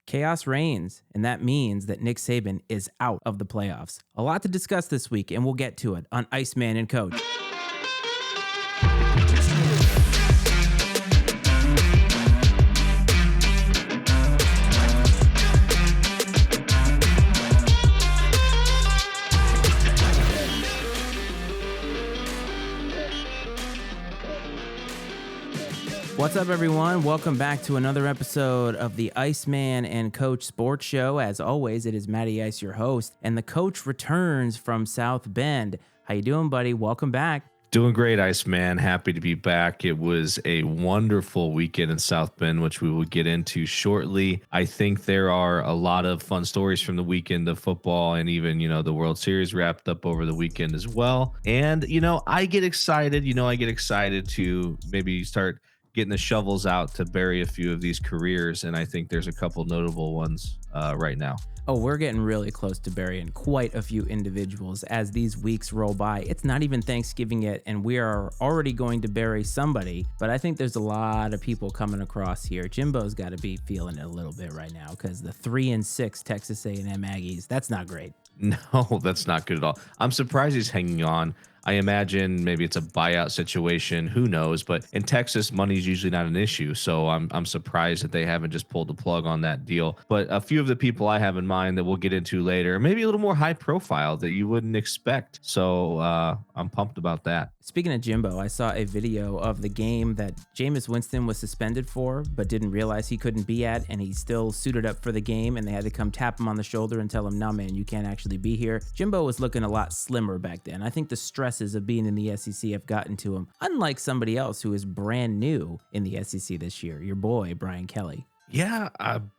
Chaos reigns, and that means that Nick Saban is out of the playoffs. A lot to discuss this week, and we'll get to it on Iceman and Coach. What's up, everyone? Welcome back to another episode of the Iceman and Coach Sports Show. As always, it is Matty Ice, your host, and the coach returns from South Bend. How you doing, buddy? Welcome back. Doing great, Iceman. Happy to be back. It was a wonderful weekend in South Bend, which we will get into shortly. I think there are a lot of fun stories from the weekend of football and even, the World Series wrapped up over the weekend as well. And, I get excited. I get excited to maybe start getting the shovels out to bury a few of these careers. And I think there's a couple notable ones right now. Oh, we're getting really close to burying quite a few individuals as these weeks roll by. It's not even Thanksgiving yet, and we are already going to bury somebody. But I think there's a lot of people coming across here. Jimbo's got to be feeling it a little bit right now because the 3-6 Texas A&M Aggies, that's not great. No, that's not good at all. I'm surprised he's hanging on. I imagine maybe it's a buyout situation. Who knows? But in Texas, money is usually not an issue. So I'm surprised that they haven't just pulled the plug on that deal. But a few of the people I have in mind that we'll get into later, maybe a little more high profile that you wouldn't expect. So I'm pumped about that. Speaking of Jimbo, I saw a video of the game that Jameis Winston was suspended for, but didn't realize he couldn't be at, and he still suited up for the game, and they had to come tap him on the shoulder and tell him, "No, man, you can't actually be here." Jimbo was looking a lot slimmer back then. I think the stresses of being in the SEC have gotten to him, unlike somebody else who is brand new in the SEC this year, your boy, Brian Kelly. Yeah,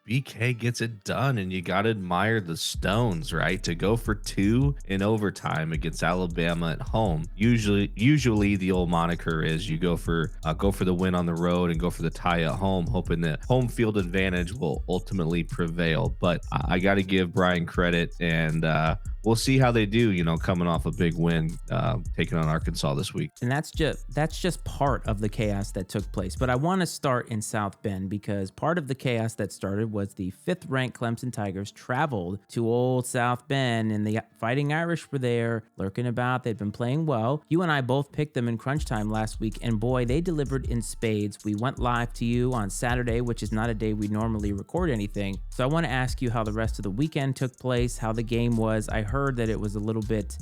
BK gets it done, and you got to admire the Stones, right? To go for 2 in overtime against Alabama at home. Usually the old moniker is you go for the win on the road and go for the tie at home, hoping that home field advantage will ultimately prevail. But I got to give Brian credit, and we'll see how they do, coming off a big win, taking on Arkansas this week. And that's just part of the chaos that took place. But I want to start in South Bend because part of the chaos that started was the 5th-ranked Clemson Tigers traveled to old South Bend, and the Fighting Irish were there lurking about. They'd been playing well. You and I both picked them in crunch time last week, and boy, they delivered in spades. We went live to you on Saturday, which is not a day we normally record anything. So I want to ask you how the rest of the weekend took place, how the game was. I heard that it was a little bit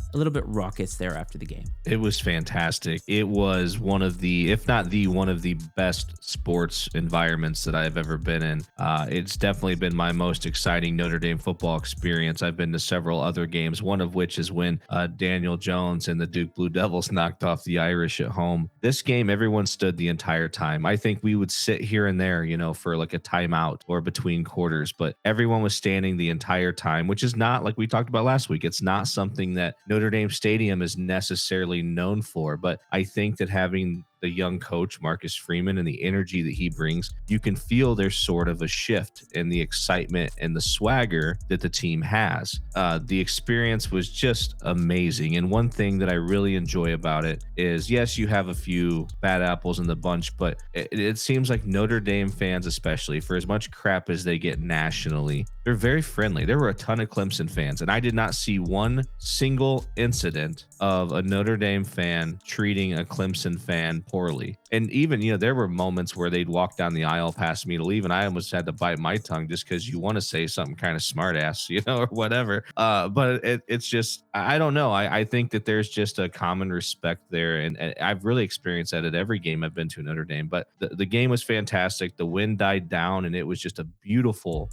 raucous there after the game. It was fantastic. It was one of the, if not the one of the best sports environments that I've ever been in. It's definitely been my most exciting Notre Dame football experience. I've been to several other games, one of which is when Daniel Jones and the Duke Blue Devils knocked off the Irish at home. This game, everyone stood the entire time. I think we would sit here and there, for like a timeout or between quarters, but everyone was standing the entire time, which is not, like we talked about last week, it's not something that Notre Dame Stadium is necessarily known for. But I think that having the young coach, Marcus Freeman, and the energy that he brings, you can feel there's sort of a shift in the excitement and the swagger that the team has. The experience was just amazing. And one thing that I really enjoy about it is, yes, you have a few bad apples in the bunch, but it seems like Notre Dame fans, especially, for as much crap as they get nationally, they're very friendly. There were a ton of Clemson fans, and I did not see one single incident of a Notre Dame fan treating a Clemson fan poorly. And even, there were moments where they'd walk down the aisle past me to leave, and I almost had to bite my tongue just because you want to say something kind of smart ass, or whatever. But it's just, I don't know. I think that there's just a common respect there. And I've really experienced that at every game I've been to Notre Dame. But the game was fantastic. The wind died down, and it was just a beautiful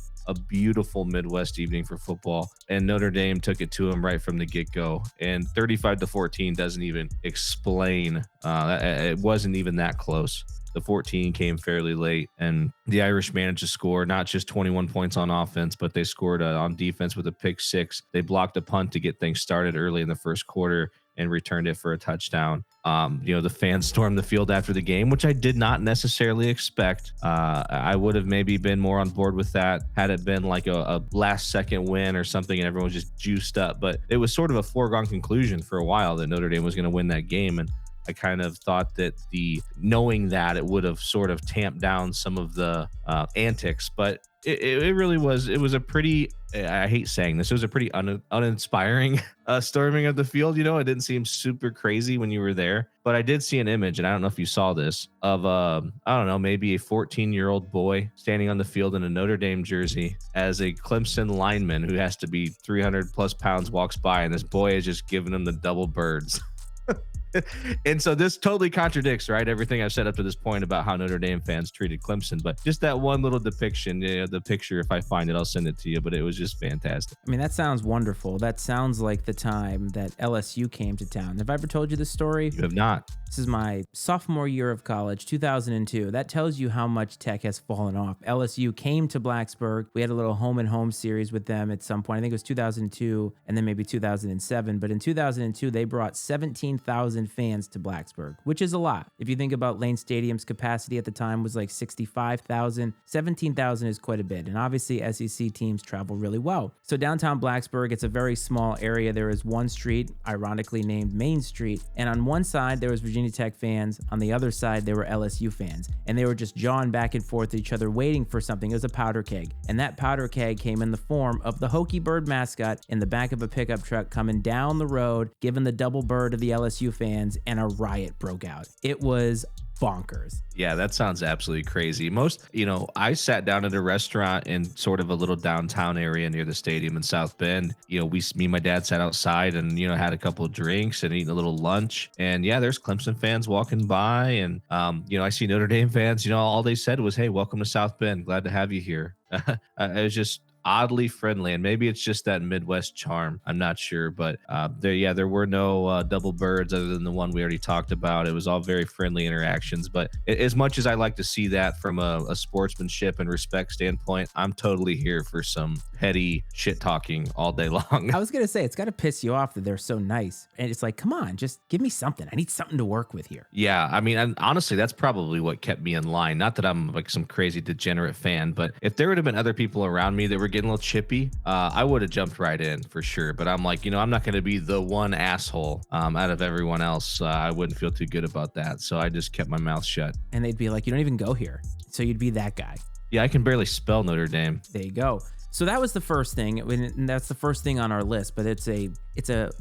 Midwest evening for football, and Notre Dame took it to him right from the get-go, and 35-14 doesn't even explain. It wasn't even that close. The 14 came fairly late, and the Irish managed to score not just 21 points on offense, but they scored on defense with a pick 6. They blocked a punt to get things started early in the first quarter and returned it for a touchdown. The fans stormed the field after the game, which I did not necessarily expect. I would have maybe been more on board with that had it been like a last second win or something and everyone was just juiced up. But it was sort of a foregone conclusion for a while that Notre Dame was going to win that game. And I kind of thought that knowing that it would have sort of tamped down some of the antics, but it really was. It was a pretty, I hate saying this, it was a pretty uninspiring storming of the field. It didn't seem super crazy when you were there, but I did see an image, and I don't know if you saw this, of I don't know, maybe a 14-year-old boy standing on the field in a Notre Dame jersey as a Clemson lineman who has to be 300 plus pounds walks by, and this boy is just giving him the double birds. And so this totally contradicts, right, everything I've said up to this point about how Notre Dame fans treated Clemson. But just that one little depiction, the picture, if I find it, I'll send it to you. But it was just fantastic. I mean, that sounds wonderful. That sounds like the time that LSU came to town. Have I ever told you this story? You have not. This is my sophomore year of college, 2002. That tells you how much Tech has fallen off. LSU came to Blacksburg. We had a little home and home series with them at some point. I think it was 2002 and then maybe 2007. But in 2002, they brought 17,000 fans to Blacksburg, which is a lot. If you think about Lane Stadium's capacity at the time was like 65,000. 17,000 is quite a bit. And obviously SEC teams travel really well. So downtown Blacksburg, it's a very small area. There is one street, ironically named Main Street. And on one side, there was Virginia Tech fans. On the other side, there were LSU fans. And they were just jawing back and forth at each other, waiting for something. It was a powder keg. And that powder keg came in the form of the Hokie Bird mascot in the back of a pickup truck coming down the road, giving the double bird to the LSU fans, and a riot broke out. It was bonkers. Yeah, that sounds absolutely crazy. I sat down at a restaurant in sort of a little downtown area near the stadium in South Bend. Me and my dad sat outside and, had a couple of drinks and eating a little lunch. And yeah, there's Clemson fans walking by. And, I see Notre Dame fans, all they said was, "Hey, welcome to South Bend. Glad to have you here." It was just oddly friendly, and maybe it's just that Midwest charm. I'm not sure, but there were no double birds other than the one we already talked about. It was all very friendly interactions. But as much as I like to see that from a sportsmanship and respect standpoint, I'm totally here for some petty shit talking all day long. I was gonna say, it's got to piss you off that they're so nice, and it's like, come on, just give me something. I need something to work with here. Yeah, I mean, and honestly, that's probably what kept me in line. Not that I'm like some crazy degenerate fan, but if there would have been other people around me that were getting a little chippy, I would have jumped right in for sure. But I'm like, I'm not going to be the one asshole out of everyone else. I wouldn't feel too good about that. So I just kept my mouth shut. And they'd be like, "You don't even go here." So you'd be that guy. Yeah, I can barely spell Notre Dame. There you go. So that was the first thing, and that's the first thing on our list, but it's a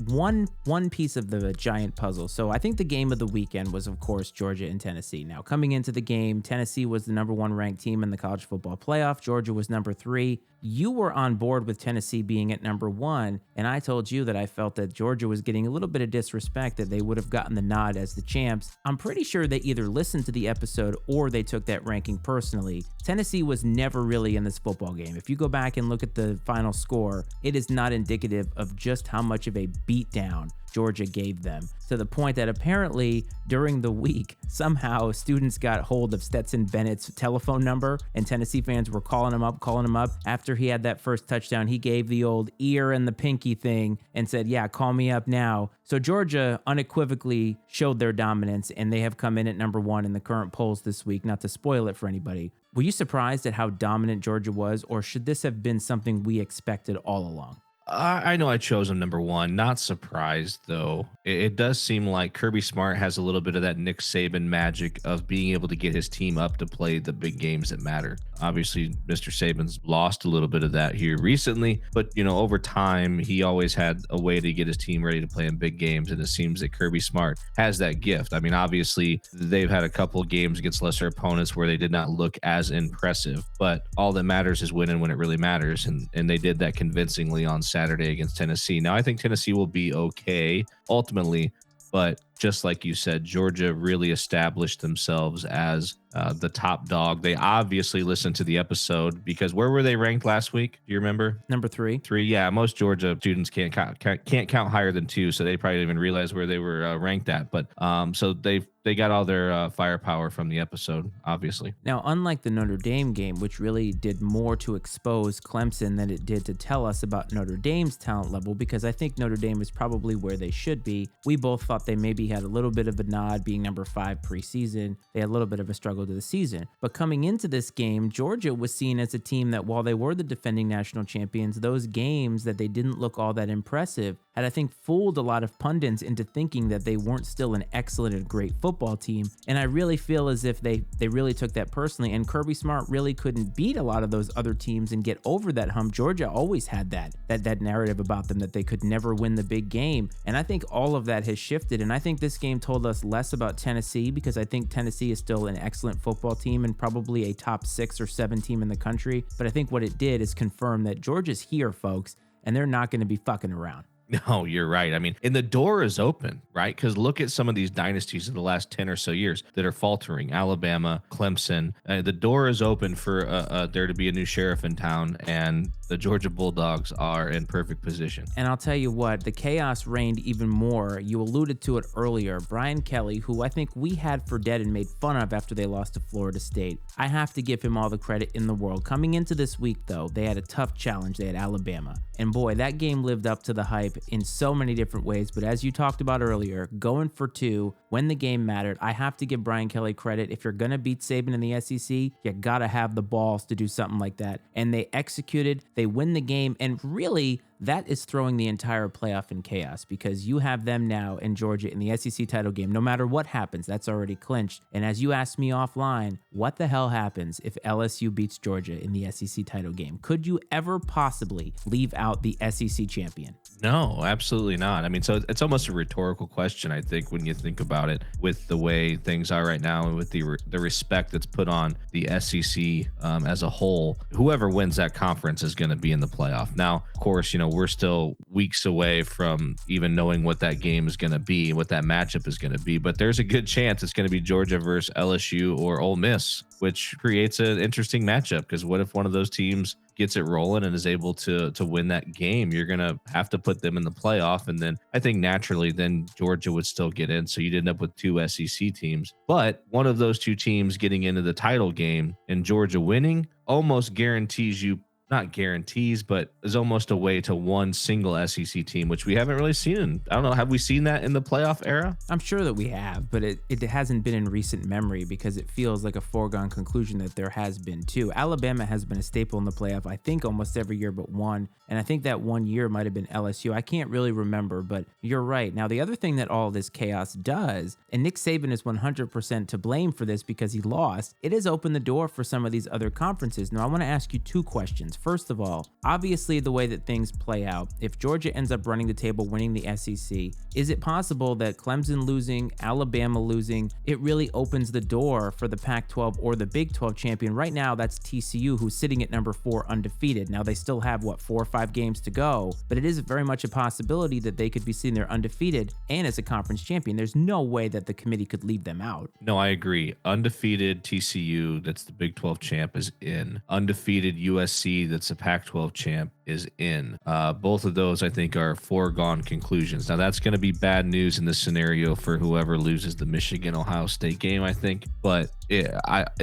one piece of the giant puzzle. So I think the game of the weekend was, of course, Georgia and Tennessee. Now, coming into the game, Tennessee was the number 1 ranked team in the college football playoff. Georgia was number 3. You were on board with Tennessee being at number 1, and I told you that I felt that Georgia was getting a little bit of disrespect, that they would have gotten the nod as the champs. I'm pretty sure they either listened to the episode or they took that ranking personally. Tennessee was never really in this football game. If you go back and look at the final score, it is not indicative of just how much of a beatdown Georgia gave them, to the point that apparently during the week, somehow students got hold of Stetson Bennett's telephone number, and Tennessee fans were calling him up. After he had that first touchdown, he gave the old ear and the pinky thing and said, "Yeah, call me up now." So Georgia unequivocally showed their dominance, and they have come in at number 1 in the current polls this week, not to spoil it for anybody. Were you surprised at how dominant Georgia was, or should this have been something we expected all along? I know I chose him number 1. Not surprised, though. It does seem like Kirby Smart has a little bit of that Nick Saban magic of being able to get his team up to play the big games that matter. Obviously, Mr. Saban's lost a little bit of that here recently, but, over time, he always had a way to get his team ready to play in big games, and it seems that Kirby Smart has that gift. I mean, obviously, they've had a couple games against lesser opponents where they did not look as impressive, but all that matters is winning when it really matters, and they did that convincingly on Saturday against Tennessee. Now, I think Tennessee will be okay ultimately, but just like you said, Georgia really established themselves as the top dog. They obviously listened to the episode, because where were they ranked last week? Do you remember? Number 3. 3. Yeah, most Georgia students can't count higher than 2, so they probably didn't even realize where they were ranked at. But so they got all their firepower from the episode, obviously. Now, unlike the Notre Dame game, which really did more to expose Clemson than it did to tell us about Notre Dame's talent level, because I think Notre Dame is probably where they should be, we both thought they maybe had a little bit of a nod being number 5 preseason. They had a little bit of a struggle to the season. But coming into this game, Georgia was seen as a team that while they were the defending national champions, those games that they didn't look all that impressive had, I think, fooled a lot of pundits into thinking that they weren't still an excellent and great football team. And I really feel as if they really took that personally. And Kirby Smart really couldn't beat a lot of those other teams and get over that hump. Georgia always had that narrative about them that they could never win the big game. And I think all of that has shifted. And I think this game told us less about Tennessee, because I think Tennessee is still an excellent football team and probably a top 6 or 7 team in the country. But I think what it did is confirm that Georgia's here, folks, and they're not going to be fucking around. No, you're right. I mean, and the door is open, right? Because look at some of these dynasties in the last 10 or so years that are faltering. Alabama, Clemson. The door is open for there to be a new sheriff in town, and the Georgia Bulldogs are in perfect position. And I'll tell you what, the chaos reigned even more. You alluded to it earlier. Brian Kelly, who I think we had for dead and made fun of after they lost to Florida State. I have to give him all the credit in the world. Coming into this week, though, they had a tough challenge. They had Alabama. And boy, that game lived up to the hype in so many different ways. But as you talked about earlier, going for 2 when the game mattered, I have to give Brian Kelly credit. If you're going to beat Saban in the SEC, you got to have the balls to do something like that. And they executed, they win the game, and really, that is throwing the entire playoff in chaos, because you have them now in Georgia in the SEC title game. No matter what happens, that's already clinched. And as you asked me offline, what the hell happens if LSU beats Georgia in the SEC title game? Could you ever possibly leave out the SEC champion? No, absolutely not. I mean, so it's almost a rhetorical question, I think, when you think about it, with the way things are right now and with the respect that's put on the SEC as a whole. Whoever wins that conference is going to be in the playoff. Now, of course, we're still weeks away from even knowing what that game is going to be, what that matchup is going to be, but there's a good chance it's going to be Georgia versus LSU or Ole Miss, which creates an interesting matchup, because what if one of those teams gets it rolling and is able to win that game? You're going to have to put them in the playoff. And then I think naturally then Georgia would still get in. So you'd end up with 2 SEC teams, but one of those 2 teams getting into the title game and Georgia winning almost guarantees you, not guarantees, but is almost a way to one single SEC team, which we haven't really seen in, I don't know, have we seen that in the playoff era? I'm sure that we have, but it hasn't been in recent memory, because it feels like a foregone conclusion that there has been too. Alabama has been a staple in the playoff, I think almost every year but one, and I think that one year might have been LSU. I can't really remember, but you're right. Now, the other thing that all this chaos does, and Nick Saban is 100% to blame for this because he lost, it has opened the door for some of these other conferences. Now, I want to ask you 2 questions. First of all, obviously the way that things play out, if Georgia ends up running the table, winning the SEC, is it possible that Clemson losing, Alabama losing, it really opens the door for the Pac-12 or the Big 12 champion? Right now, that's TCU, who's sitting at number 4 undefeated. Now, they still have, 4 or 5 games to go, but it is very much a possibility that they could be sitting there undefeated and as a conference champion. There's no way that the committee could leave them out. No, I agree. Undefeated TCU, that's the Big 12 champ, is in. Undefeated USC, that's the Pac-12 champ, is in. Both of those, I think, are foregone conclusions. Now, that's going to be bad news in this scenario for whoever loses the Michigan-Ohio State game, I think. But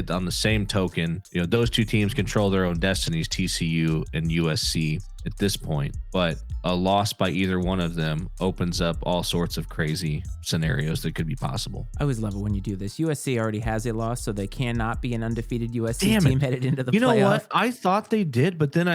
on the same token, those 2 teams control their own destinies, TCU and USC at this point. But a loss by either one of them opens up all sorts of crazy scenarios that could be possible. I always love it when you do this. USC already has a loss, so they cannot be an undefeated USC team headed into the playoff. You know what? I thought they did, but then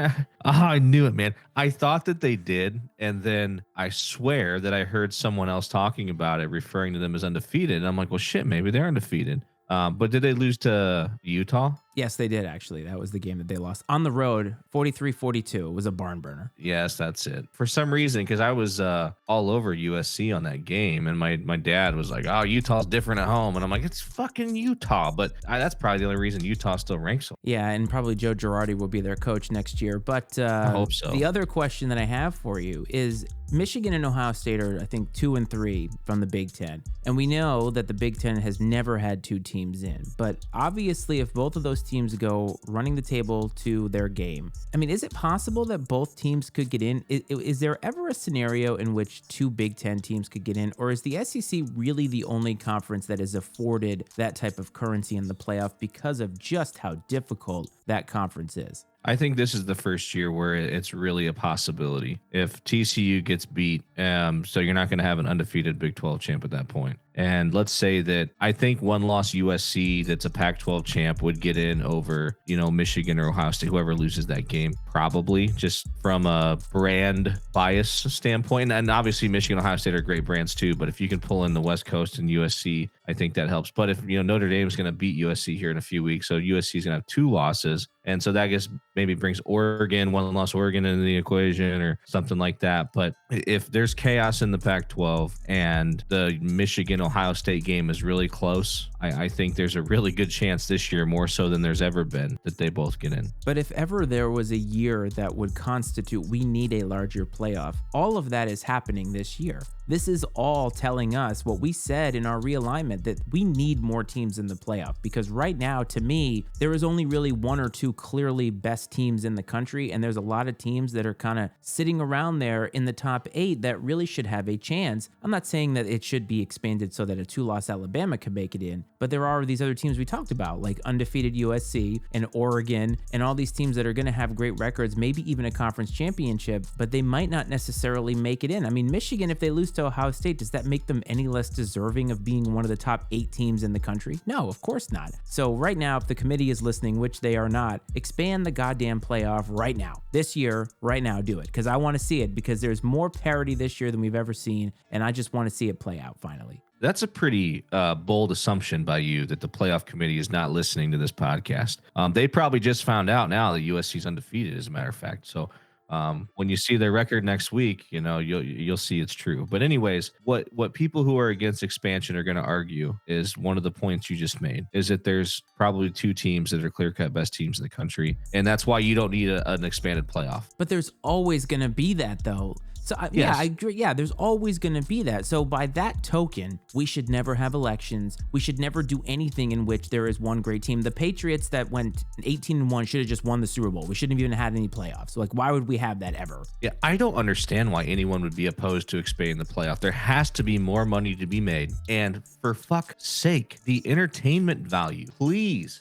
I knew it, man. I thought that they did, and then I swear that I heard someone else talking about it, referring to them as undefeated. And I'm like, well, shit, maybe they're undefeated. But did they lose to Utah? Yes, they did, actually. That was the game that they lost on the road, 43-42. It was a barn burner. Yes, that's it. For some reason, because I was all over USC on that game, and my dad was like, oh, Utah's different at home. And I'm like, it's fucking Utah. But that's probably the only reason Utah still ranks them. Yeah, and probably Joe Girardi will be their coach next year. But I hope so. The other question that I have for you is Michigan and Ohio State are, I think, 2 and 3 from the Big Ten. And we know that the Big Ten has never had 2 teams in. But obviously, if both of those teams go running the table to their game, I mean, is it possible that both teams could get in? Is there ever a scenario in which 2 Big Ten teams could get in? Or is the SEC really the only conference that is afforded that type of currency in the playoff because of just how difficult that conference is? I think this is the first year where it's really a possibility. If TCU gets beat, so you're not going to have an undefeated Big 12 champ at that point. And let's say that I think one loss USC that's a Pac-12 champ would get in over, Michigan or Ohio State, whoever loses that game, probably just from a brand bias standpoint. And obviously Michigan and Ohio State are great brands too, but if you can pull in the West Coast and USC, I think that helps. But if, Notre Dame is going to beat USC here in a few weeks, so USC is going to have 2 losses. And so that I guess maybe brings Oregon, one loss Oregon into the equation or something like that. But if there's chaos in the Pac-12 and the Michigan-Ohio State game is really close, I think there's a really good chance this year, more so than there's ever been, that they both get in. But if ever there was a year that would constitute we need a larger playoff, all of that is happening this year. This is all telling us what we said in our realignment, that we need more teams in the playoff, because right now, to me, there is only really 1 or 2 clearly best teams in the country, and there's a lot of teams that are kind of sitting around there in the top 8 that really should have a chance. I'm not saying that it should be expanded so that a 2-loss Alabama can make it in, but there are these other teams we talked about, like undefeated USC and Oregon and all these teams that are going to have great records, maybe even a conference championship, but they might not necessarily make it in. I mean, Michigan, if they lose to Ohio State, does that make them any less deserving of being one of the top 8 teams in the country? No, of course not. So right now, if the committee is listening, which they are not, expand the goddamn playoff right now. This year, right now, do it, because I want to see it, because there's more parity this year than we've ever seen, and I just want to see it play out finally. That's a pretty bold assumption by you that the playoff committee is not listening to this podcast. They probably just found out now that USC is undefeated, as a matter of fact. So when you see their record next week, you'll see it's true. But anyways, what people who are against expansion are going to argue is one of the points you just made, is that there's probably 2 teams that are clear-cut best teams in the country, and that's why you don't need an expanded playoff. But there's always going to be that, though. So yes. I agree. Yeah, there's always going to be that. So by that token, we should never have elections. We should never do anything in which there is one great team. The Patriots that went 18-1 should have just won the Super Bowl. We shouldn't have even had any playoffs. So why would we have that ever? Yeah, I don't understand why anyone would be opposed to expanding the playoff. There has to be more money to be made. And for fuck's sake, the entertainment value, please,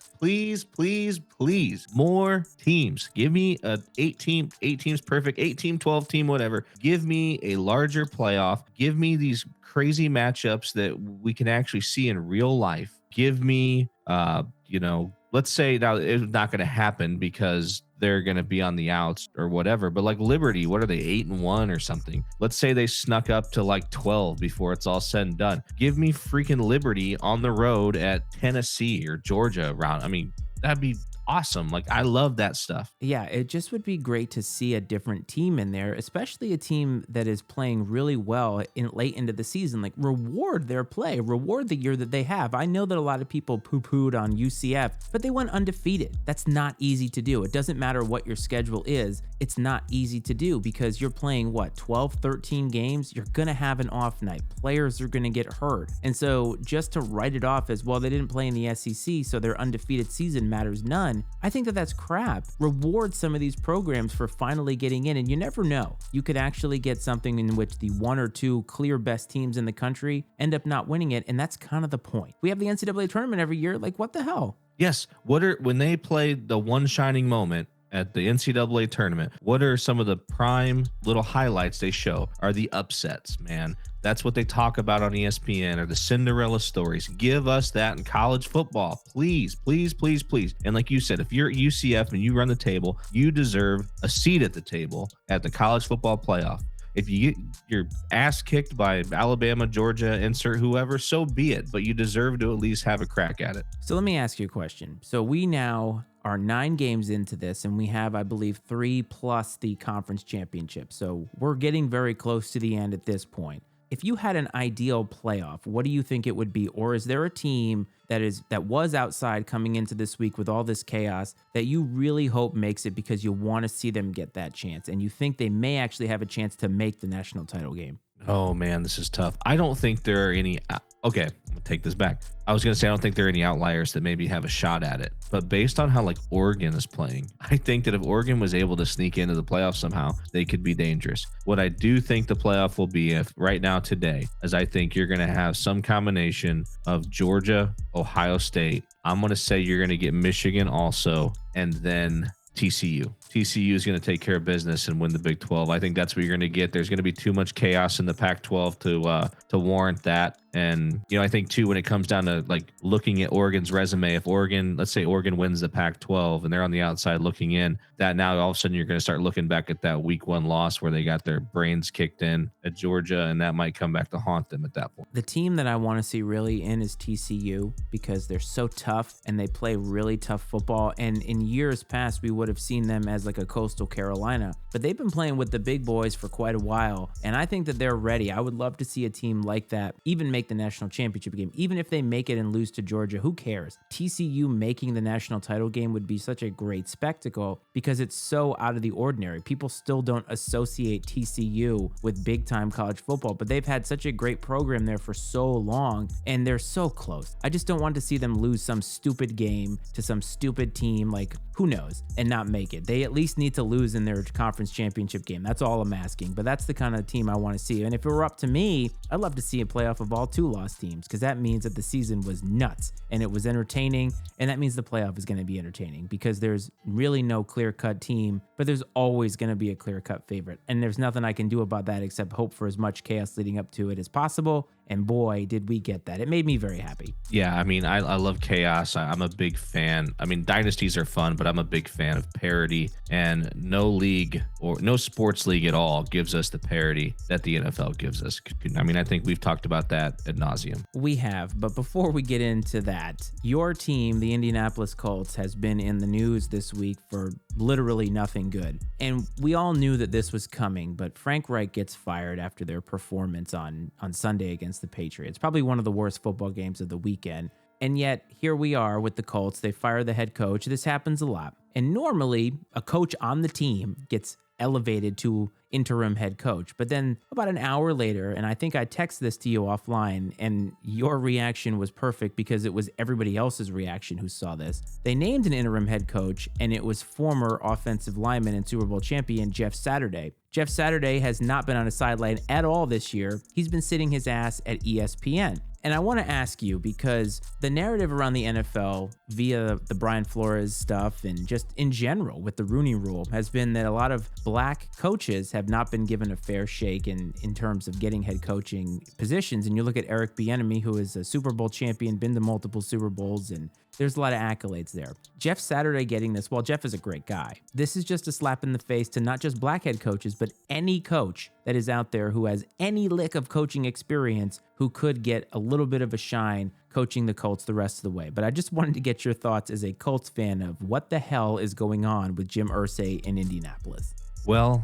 more teams. Give me a 8 teams perfect, 8-team, 12-team, whatever. Give me a larger playoff. Give me these crazy matchups that we can actually see in real life. Give me, let's say now it's not going to happen because they're going to be on the outs or whatever, but like Liberty, what are they, 8-1 or something? Let's say they snuck up to like 12 before it's all said and done. Give me freaking Liberty on the road at Tennessee or Georgia round. I mean, that'd be awesome. Like, I love that stuff. Yeah, it just would be great to see a different team in there, especially a team that is playing really well late into the season. Like, reward their play, reward the year that they have. I know that a lot of people poo-pooed on UCF, but they went undefeated. That's not easy to do. It doesn't matter what your schedule is. It's not easy to do because you're playing, 12, 13 games? You're going to have an off night. Players are going to get hurt. And so just to write it off as, well, they didn't play in the SEC, so their undefeated season matters none. I think that that's crap. Reward some of these programs for finally getting in, and you never know. You could actually get something in which the 1 or 2 clear best teams in the country end up not winning it, and that's kind of the point. We have the NCAA tournament every year. Like, what the hell? Yes. When they play the one shining moment at the NCAA tournament, what are some of the prime little highlights they show? Are the upsets, man. That's what they talk about on ESPN, or the Cinderella stories. Give us that in college football. Please, please, please, please. And like you said, if you're at UCF and you run the table, you deserve a seat at the table at the college football playoff. If you get your ass kicked by Alabama, Georgia, insert whoever, so be it. But you deserve to at least have a crack at it. So let me ask you a question. So we now are 9 games into this, and we have, I believe, 3 plus the conference championship. So we're getting very close to the end at this point. If you had an ideal playoff, what do you think it would be? Or is there a team that was outside coming into this week with all this chaos that you really hope makes it because you want to see them get that chance, and you think they may actually have a chance to make the national title game? Oh, man, this is tough. I don't think there are any. Okay, I'm going to take this back. I was going to say I don't think there are any outliers that maybe have a shot at it. But based on how Oregon is playing, I think that if Oregon was able to sneak into the playoffs somehow, they could be dangerous. What I do think the playoff will be, if right now today, is I think you're going to have some combination of Georgia, Ohio State. I'm going to say you're going to get Michigan also, and then TCU. TCU is going to take care of business and win the Big 12. I think that's what you're going to get. There's going to be too much chaos in the Pac-12 to warrant that. And, I think too, when it comes down to like looking at Oregon's resume, if Oregon, let's say Oregon wins the Pac-12 and they're on the outside looking in, that now all of a sudden you're going to start looking back at that week 1 loss where they got their brains kicked in at Georgia, and that might come back to haunt them at that point. The team that I want to see really in is TCU because they're so tough and they play really tough football. And in years past, we would have seen them as like a Coastal Carolina, but they've been playing with the big boys for quite a while. And I think that they're ready. I would love to see a team like that even make the national championship game. Even if they make it and lose to Georgia, who cares? TCU making the national title game would be such a great spectacle because it's so out of the ordinary. People still don't associate TCU with big time college football, but they've had such a great program there for so long and they're so close. I just don't want to see them lose some stupid game to some stupid team, like who knows, and not make it. They at least need to lose in their conference championship game. That's all I'm asking, but that's the kind of team I want to see. And if it were up to me, I'd love to see a playoff of all 2-loss teams because that means that the season was nuts and it was entertaining, and that means the playoff is going to be entertaining because there's really no clear-cut team, but there's always going to be a clear-cut favorite, and there's nothing I can do about that except hope for as much chaos leading up to it as possible. And boy, did we get that. It made me very happy. Yeah, I mean, I love chaos. I'm a big fan. I mean, dynasties are fun, but I'm a big fan of parity. And no league or no sports league at all gives us the parity that the NFL gives us. I mean, I think we've talked about that ad nauseum. We have, but before we get into that, your team, the Indianapolis Colts, has been in the news this week for literally nothing good. And we all knew that this was coming, but Frank Reich gets fired after their performance on Sunday against the Patriots. Probably one of the worst football games of the weekend. And yet here we are with the Colts. They fire the head coach. This happens a lot. And normally a coach on the team gets elevated to interim head coach. But then about an hour later, and I think I texted this to you offline, and your reaction was perfect because it was everybody else's reaction who saw this. They named an interim head coach, and it was former offensive lineman and Super Bowl champion Jeff Saturday. Jeff Saturday has not been on a sideline at all this year. He's been sitting his ass at ESPN. And I want to ask you, because the narrative around the NFL via the Brian Flores stuff and just in general with the Rooney Rule has been that a lot of black coaches have not been given a fair shake in terms of getting head coaching positions. And you look at Eric Bieniemy, who is a Super Bowl champion, been to multiple Super Bowls, and there's a lot of accolades there. Jeff Saturday getting this, well, Jeff is a great guy. This is just a slap in the face to not just black head coaches, but any coach that is out there who has any lick of coaching experience who could get a little bit of a shine coaching the Colts the rest of the way. But I just wanted to get your thoughts as a Colts fan of what the hell is going on with Jim Irsay in Indianapolis. Well,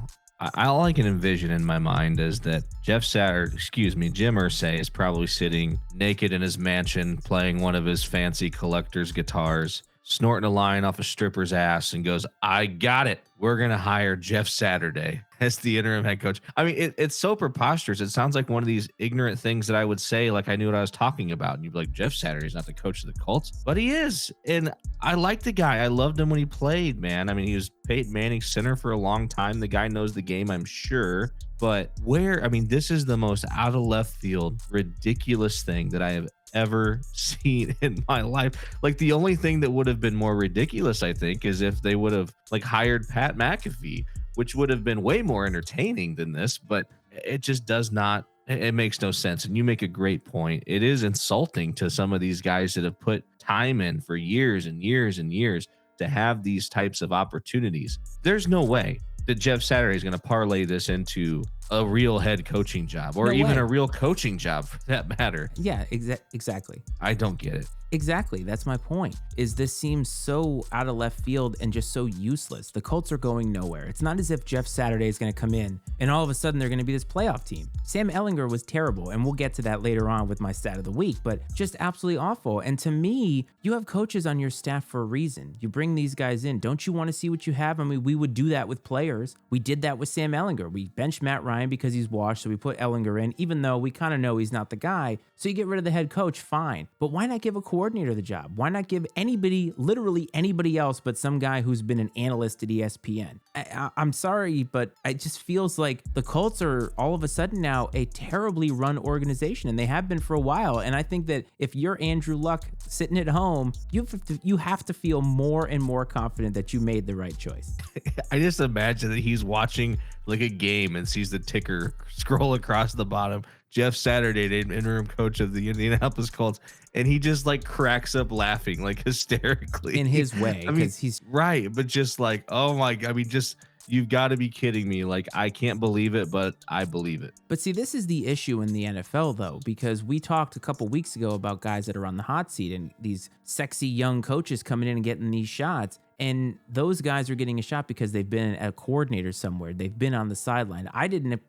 all I can envision in my mind is that Jim Irsay is probably sitting naked in his mansion playing one of his fancy collector's guitars, snorting a line off a stripper's ass, and goes, "I got it. We're going to hire Jeff Saturday as the interim head coach." I mean, it's so preposterous. It sounds like one of these ignorant things that I would say, like I knew what I was talking about. And you'd be like, Jeff Saturday's not the coach of the Colts, but he is. And I like the guy. I loved him when he played, man. I mean, he was Peyton Manning's center for a long time. The guy knows the game, I'm sure. But this is the most out of left field, ridiculous thing that I have ever seen in my life. Like, the only thing that would have been more ridiculous, I think, is if they would have hired Pat McAfee, which would have been way more entertaining than this, but it just does not. It makes no sense. And you make a great point. It is insulting to some of these guys that have put time in for years and years and years to have these types of opportunities. There's no way that Jeff Saturday is going to parlay this into a real head coaching job or even a real coaching job for that matter. Yeah, exactly. I don't get it. Exactly. That's my point, is this seems so out of left field and just so useless. The Colts are going nowhere. It's not as if Jeff Saturday is going to come in and all of a sudden they're going to be this playoff team. Sam Ehlinger was terrible, and we'll get to that later on with my stat of the week, but just absolutely awful. And to me, you have coaches on your staff for a reason. You bring these guys in. Don't you want to see what you have? I mean, we would do that with players. We did that with Sam Ehlinger. We benched Matt Ryan because he's washed, so we put Ehlinger in, even though we kind of know he's not the guy. So you get rid of the head coach, fine. But why not give a coordinator the job? Why not give anybody, literally anybody else, but some guy who's been an analyst at ESPN? I'm sorry, but it just feels like the Colts are all of a sudden now a terribly run organization, and they have been for a while. And I think that if you're Andrew Luck sitting at home, you have to feel more and more confident that you made the right choice. I just imagine that he's watching like a game and sees the ticker scroll across the bottom. Jeff Saturday, named interim coach of the Indianapolis Colts, and he just like cracks up laughing like hysterically in his way, I mean, because he's right, but just like, oh my, I mean, just you've got to be kidding me. Like, I can't believe it, but I believe it. But see, this is the issue in the NFL, though, because we talked a couple weeks ago about guys that are on the hot seat and these sexy young coaches coming in and getting these shots. And those guys are getting a shot because they've been a coordinator somewhere. They've been on the sideline. I didn't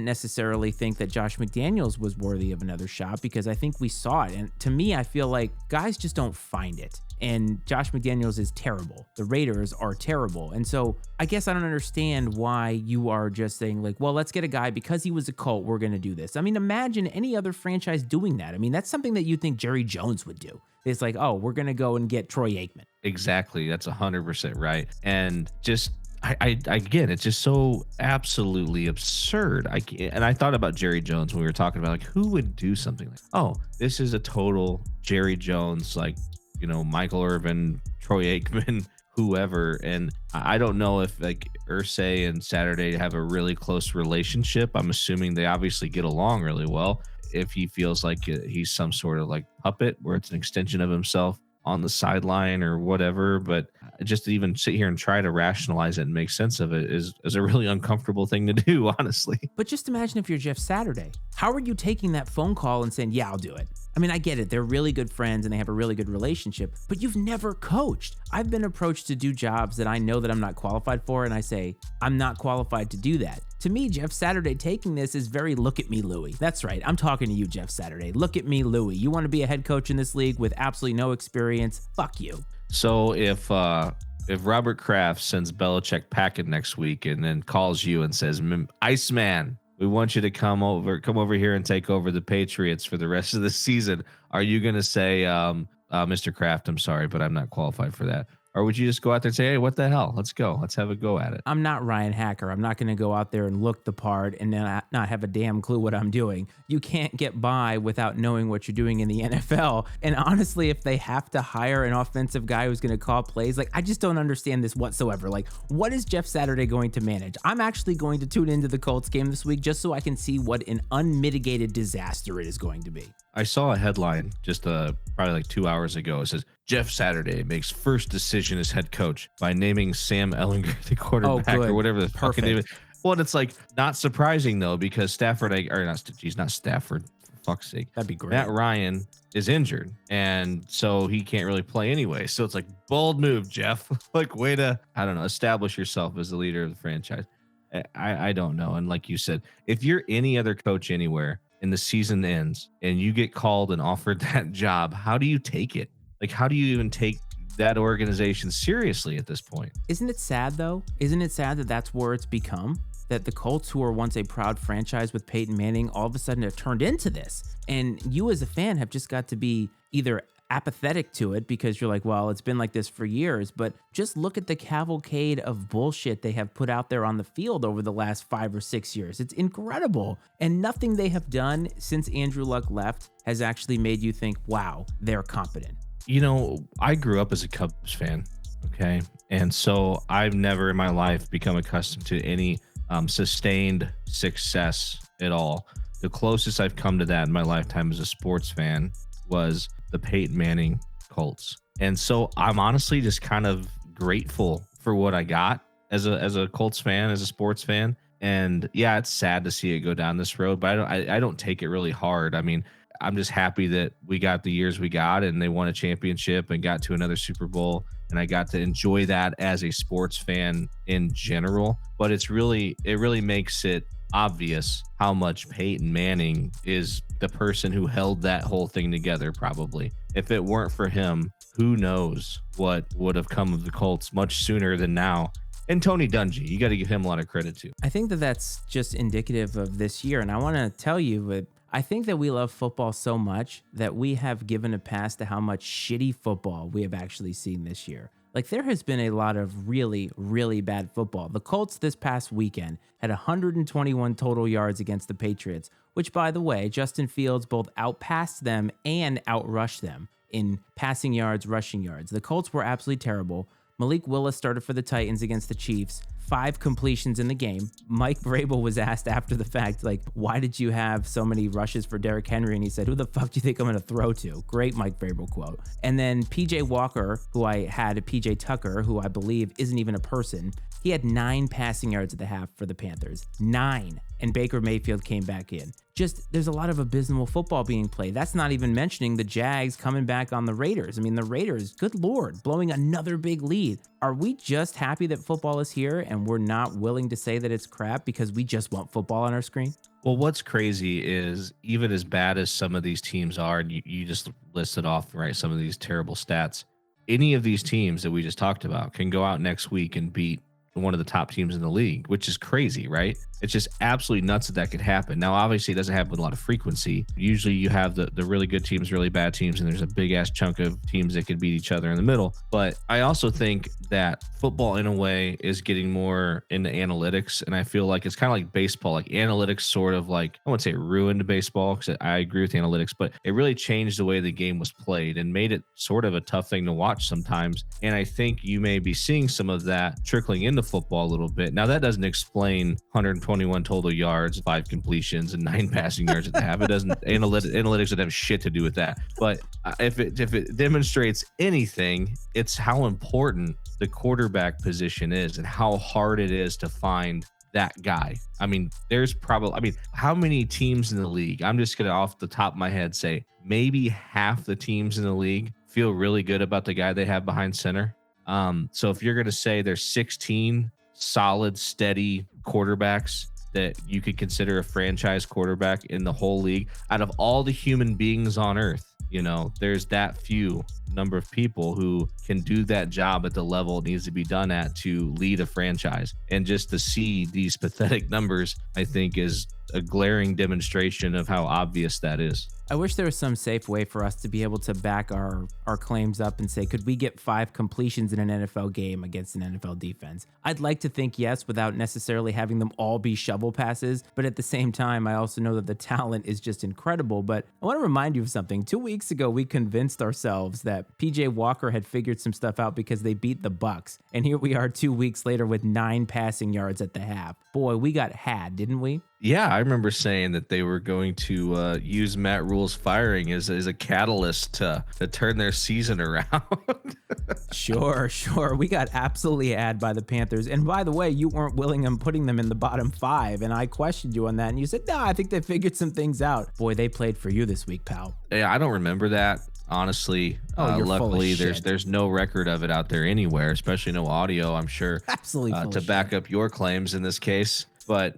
necessarily think that Josh McDaniels was worthy of another shot because I think we saw it. And to me, I feel like guys just don't find it. And Josh McDaniels is terrible. The Raiders are terrible. And so I guess I don't understand why you are just saying like, well, let's get a guy because he was a Colt. We're going to do this. I mean, imagine any other franchise doing that. I mean, that's something that you think Jerry Jones would do. It's like, oh, we're going to go and get Troy Aikman. Exactly. That's 100% right. And just, I again, it's just so absolutely absurd. I thought about Jerry Jones when we were talking about like who would do something like, oh, this is a total Jerry Jones, like, you know, Michael Irvin, Troy Aikman, whoever. And I don't know if like Irsay and Saturday have a really close relationship. I'm assuming they obviously get along really well. If he feels like he's some sort of like puppet where it's an extension of himself on the sideline or whatever, but just to even sit here and try to rationalize it and make sense of it is a really uncomfortable thing to do, honestly. But just imagine if you're Jeff Saturday. How are you taking that phone call and saying, yeah, I'll do it? I mean, I get it. They're really good friends and they have a really good relationship, but you've never coached. I've been approached to do jobs that I know that I'm not qualified for, and I say, I'm not qualified to do that. To me, Jeff Saturday taking this is very look at me, Louie. That's right. I'm talking to you, Jeff Saturday. Look at me, Louie. You want to be a head coach in this league with absolutely no experience? Fuck you. So if Robert Kraft sends Belichick packing next week and then calls you and says, Iceman, we want you to come over here and take over the Patriots for the rest of the season, are you going to say, Mr. Kraft, I'm sorry, but I'm not qualified for that? Or would you just go out there and say, hey, what the hell? Let's go. Let's have a go at it. I'm not Ryan Hacker. I'm not going to go out there and look the part and then not have a damn clue what I'm doing. You can't get by without knowing what you're doing in the NFL. And honestly, if they have to hire an offensive guy who's going to call plays, like I just don't understand this whatsoever. Like, what is Jeff Saturday going to manage? I'm actually going to tune into the Colts game this week just so I can see what an unmitigated disaster it is going to be. I saw a headline just probably like 2 hours ago. It says, Jeff Saturday makes first decision as head coach by naming Sam Ehlinger the quarterback or whatever the fucking name is. Well, and it's like not surprising though, because not Stafford, for fuck's sake. That'd be great. Matt Ryan is injured, and so he can't really play anyway. So it's like bold move, Jeff. Like way to, I don't know, establish yourself as the leader of the franchise. I don't know. And like you said, if you're any other coach anywhere and the season ends and you get called and offered that job, how do you take it? Like, how do you even take that organization seriously at this point? Isn't it sad, though? Isn't it sad that that's where it's become? That the Colts, who were once a proud franchise with Peyton Manning, all of a sudden have turned into this. And you as a fan have just got to be either apathetic to it because you're like, well, it's been like this for years, but just look at the cavalcade of bullshit they have put out there on the field over the last 5 or 6 years. It's incredible. And nothing they have done since Andrew Luck left has actually made you think, wow, they're competent. You know, I grew up as a Cubs fan, okay? And so I've never in my life become accustomed to any sustained success at all. The closest I've come to that in my lifetime as a sports fan was the Peyton Manning Colts. And so I'm honestly just kind of grateful for what I got as a Colts fan, as a sports fan. And yeah, it's sad to see it go down this road, but I don't take it really hard. I mean, I'm just happy that we got the years we got and they won a championship and got to another Super Bowl. And I got to enjoy that as a sports fan in general. But it really makes it obvious how much Peyton Manning is the person who held that whole thing together, probably. If it weren't for him, who knows what would have come of the Colts much sooner than now. And Tony Dungy, you got to give him a lot of credit too. I think that that's just indicative of this year. And I want to tell you that I think that we love football so much that we have given a pass to how much shitty football we have actually seen this year. Like, there has been a lot of really, really bad football. The Colts this past weekend had 121 total yards against the Patriots, which, by the way, Justin Fields both outpassed them and outrushed them in passing yards, rushing yards. The Colts were absolutely terrible. Malik Willis started for the Titans against the Chiefs. 5 completions in the game. Mike Vrabel was asked after the fact, like, why did you have so many rushes for Derrick Henry? And he said, who the fuck do you think I'm going to throw to? Great Mike Vrabel quote. And then PJ Walker, who I had PJ Tucker, who I believe isn't even a person, he had 9 passing yards at the half for the Panthers. 9. And Baker Mayfield came back in. Just, there's a lot of abysmal football being played. That's not even mentioning the Jags coming back on the Raiders. I mean, the Raiders, good Lord, blowing another big lead. Are we just happy that football is here and we're not willing to say that it's crap because we just want football on our screen? Well, what's crazy is even as bad as some of these teams are, and you just listed off, right, some of these terrible stats, any of these teams that we just talked about can go out next week and beat one of the top teams in the league, which is crazy, right? It's just absolutely nuts that could happen. Now, obviously, it doesn't happen with a lot of frequency. Usually you have the really good teams, really bad teams, and there's a big ass chunk of teams that could beat each other in the middle. But I also think that football, in a way, is getting more into analytics. And I feel like it's kind of like baseball, like analytics sort of like, I wouldn't say ruined baseball because I agree with analytics, but it really changed the way the game was played and made it sort of a tough thing to watch sometimes. And I think you may be seeing some of that trickling into football a little bit. Now, that doesn't explain 121 total yards, 5 completions, and 9 passing yards at the half. It doesn't. Analytics would have shit to do with that. But if it demonstrates anything, it's how important the quarterback position is and how hard it is to find that guy. I mean, how many teams in the league? I'm just gonna off the top of my head say maybe half the teams in the league feel really good about the guy they have behind center. So if you're gonna say there's 16 solid, steady quarterbacks that you could consider a franchise quarterback in the whole league, out of all the human beings on earth, there's that few number of people who can do that job at the level it needs to be done at to lead a franchise. And just to see these pathetic numbers, I think, is a glaring demonstration of how obvious that is. I wish there was some safe way for us to be able to back our claims up and say, could we get 5 completions in an NFL game against an NFL defense? I'd like to think yes, without necessarily having them all be shovel passes. But at the same time, I also know that the talent is just incredible. But I want to remind you of something. 2 weeks ago, we convinced ourselves that PJ Walker had figured some stuff out because they beat the Bucs. And here we are 2 weeks later with 9 passing yards at the half. Boy, we got had, didn't we? Yeah, I remember saying that they were going to use Matt Rule's firing as a catalyst to turn their season around. Sure. We got absolutely had by the Panthers. And by the way, you weren't willing on putting them in the bottom 5. And I questioned you on that. And you said, no, I think they figured some things out. Boy, they played for you this week, pal. Yeah, I don't remember that. Honestly, luckily there's no record of it out there anywhere, especially no audio, I'm sure. Absolutely to back up your claims in this case. But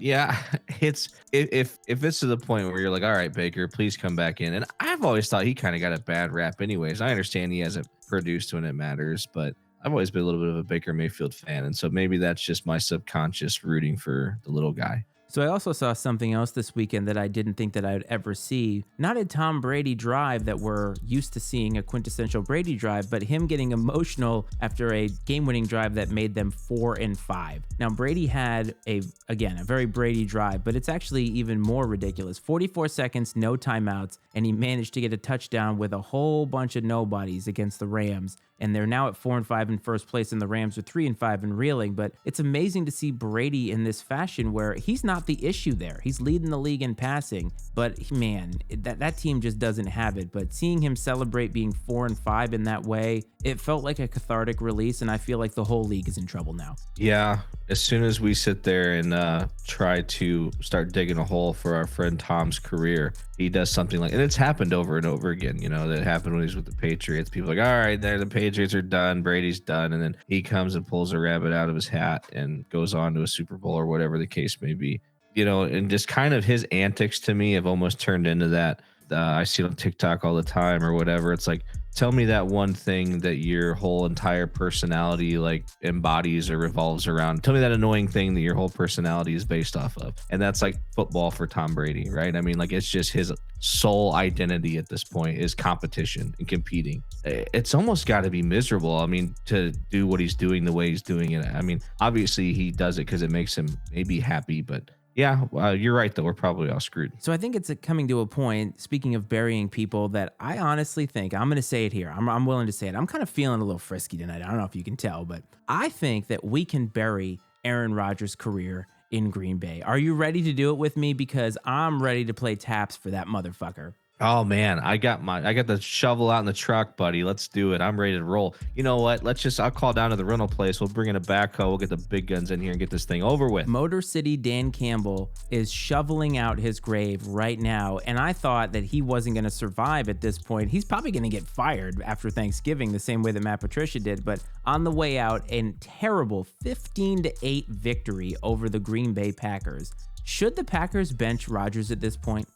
yeah, it's if it's to the point where you're like, all right, Baker, please come back in. And I've always thought he kind of got a bad rap anyways. I understand he hasn't produced when it matters, but I've always been a little bit of a Baker Mayfield fan. And so maybe that's just my subconscious rooting for the little guy. So I also saw something else this weekend that I didn't think that I'd ever see. Not a Tom Brady drive that we're used to seeing, a quintessential Brady drive, but him getting emotional after a game-winning drive that made them 4-5. Now, Brady had a very Brady drive, but it's actually even more ridiculous. 44 seconds, no timeouts, and he managed to get a touchdown with a whole bunch of nobodies against the Rams. And they're now at 4-5 in first place, and the Rams are 3-5 and reeling. But it's amazing to see Brady in this fashion where he's not the issue there. He's leading the league in passing, but man, that team just doesn't have it. But seeing him celebrate being 4-5 in that way, it felt like a cathartic release, and I feel like the whole league is in trouble now. Yeah, as soon as we sit there and try to start digging a hole for our friend Tom's career, he does something like, and it's happened over and over again, that happened when he was with the Patriots. People are like, all right, the Patriots are done, Brady's done, and then he comes and pulls a rabbit out of his hat and goes on to a Super Bowl or whatever the case may be. And just kind of his antics to me have almost turned into that. I see it on TikTok all the time or whatever. It's like, tell me that one thing that your whole entire personality like embodies or revolves around. Tell me that annoying thing that your whole personality is based off of. And that's like football for Tom Brady, right? I mean, like, it's just his sole identity at this point is competition and competing. It's almost got to be miserable. I mean, to do what he's doing the way he's doing it. I mean, obviously he does it because it makes him maybe happy, but Yeah, you're right though. We're probably all screwed. So I think it's coming to a point, speaking of burying people, that I honestly think, I'm going to say it here. I'm willing to say it. I'm kind of feeling a little frisky tonight. I don't know if you can tell, but I think that we can bury Aaron Rodgers' career in Green Bay. Are you ready to do it with me? Because I'm ready to play taps for that motherfucker. Oh man, I got the shovel out in the truck, buddy. Let's do it. I'm ready to roll. You know what? I'll call down to the rental place. We'll bring in a backhoe. We'll get the big guns in here and get this thing over with. Motor City Dan Campbell is shoveling out his grave right now, and I thought that he wasn't going to survive at this point. He's probably going to get fired after Thanksgiving, the same way that Matt Patricia did, but on the way out, a terrible 15-8 victory over the Green Bay Packers. Should the Packers bench Rodgers at this point?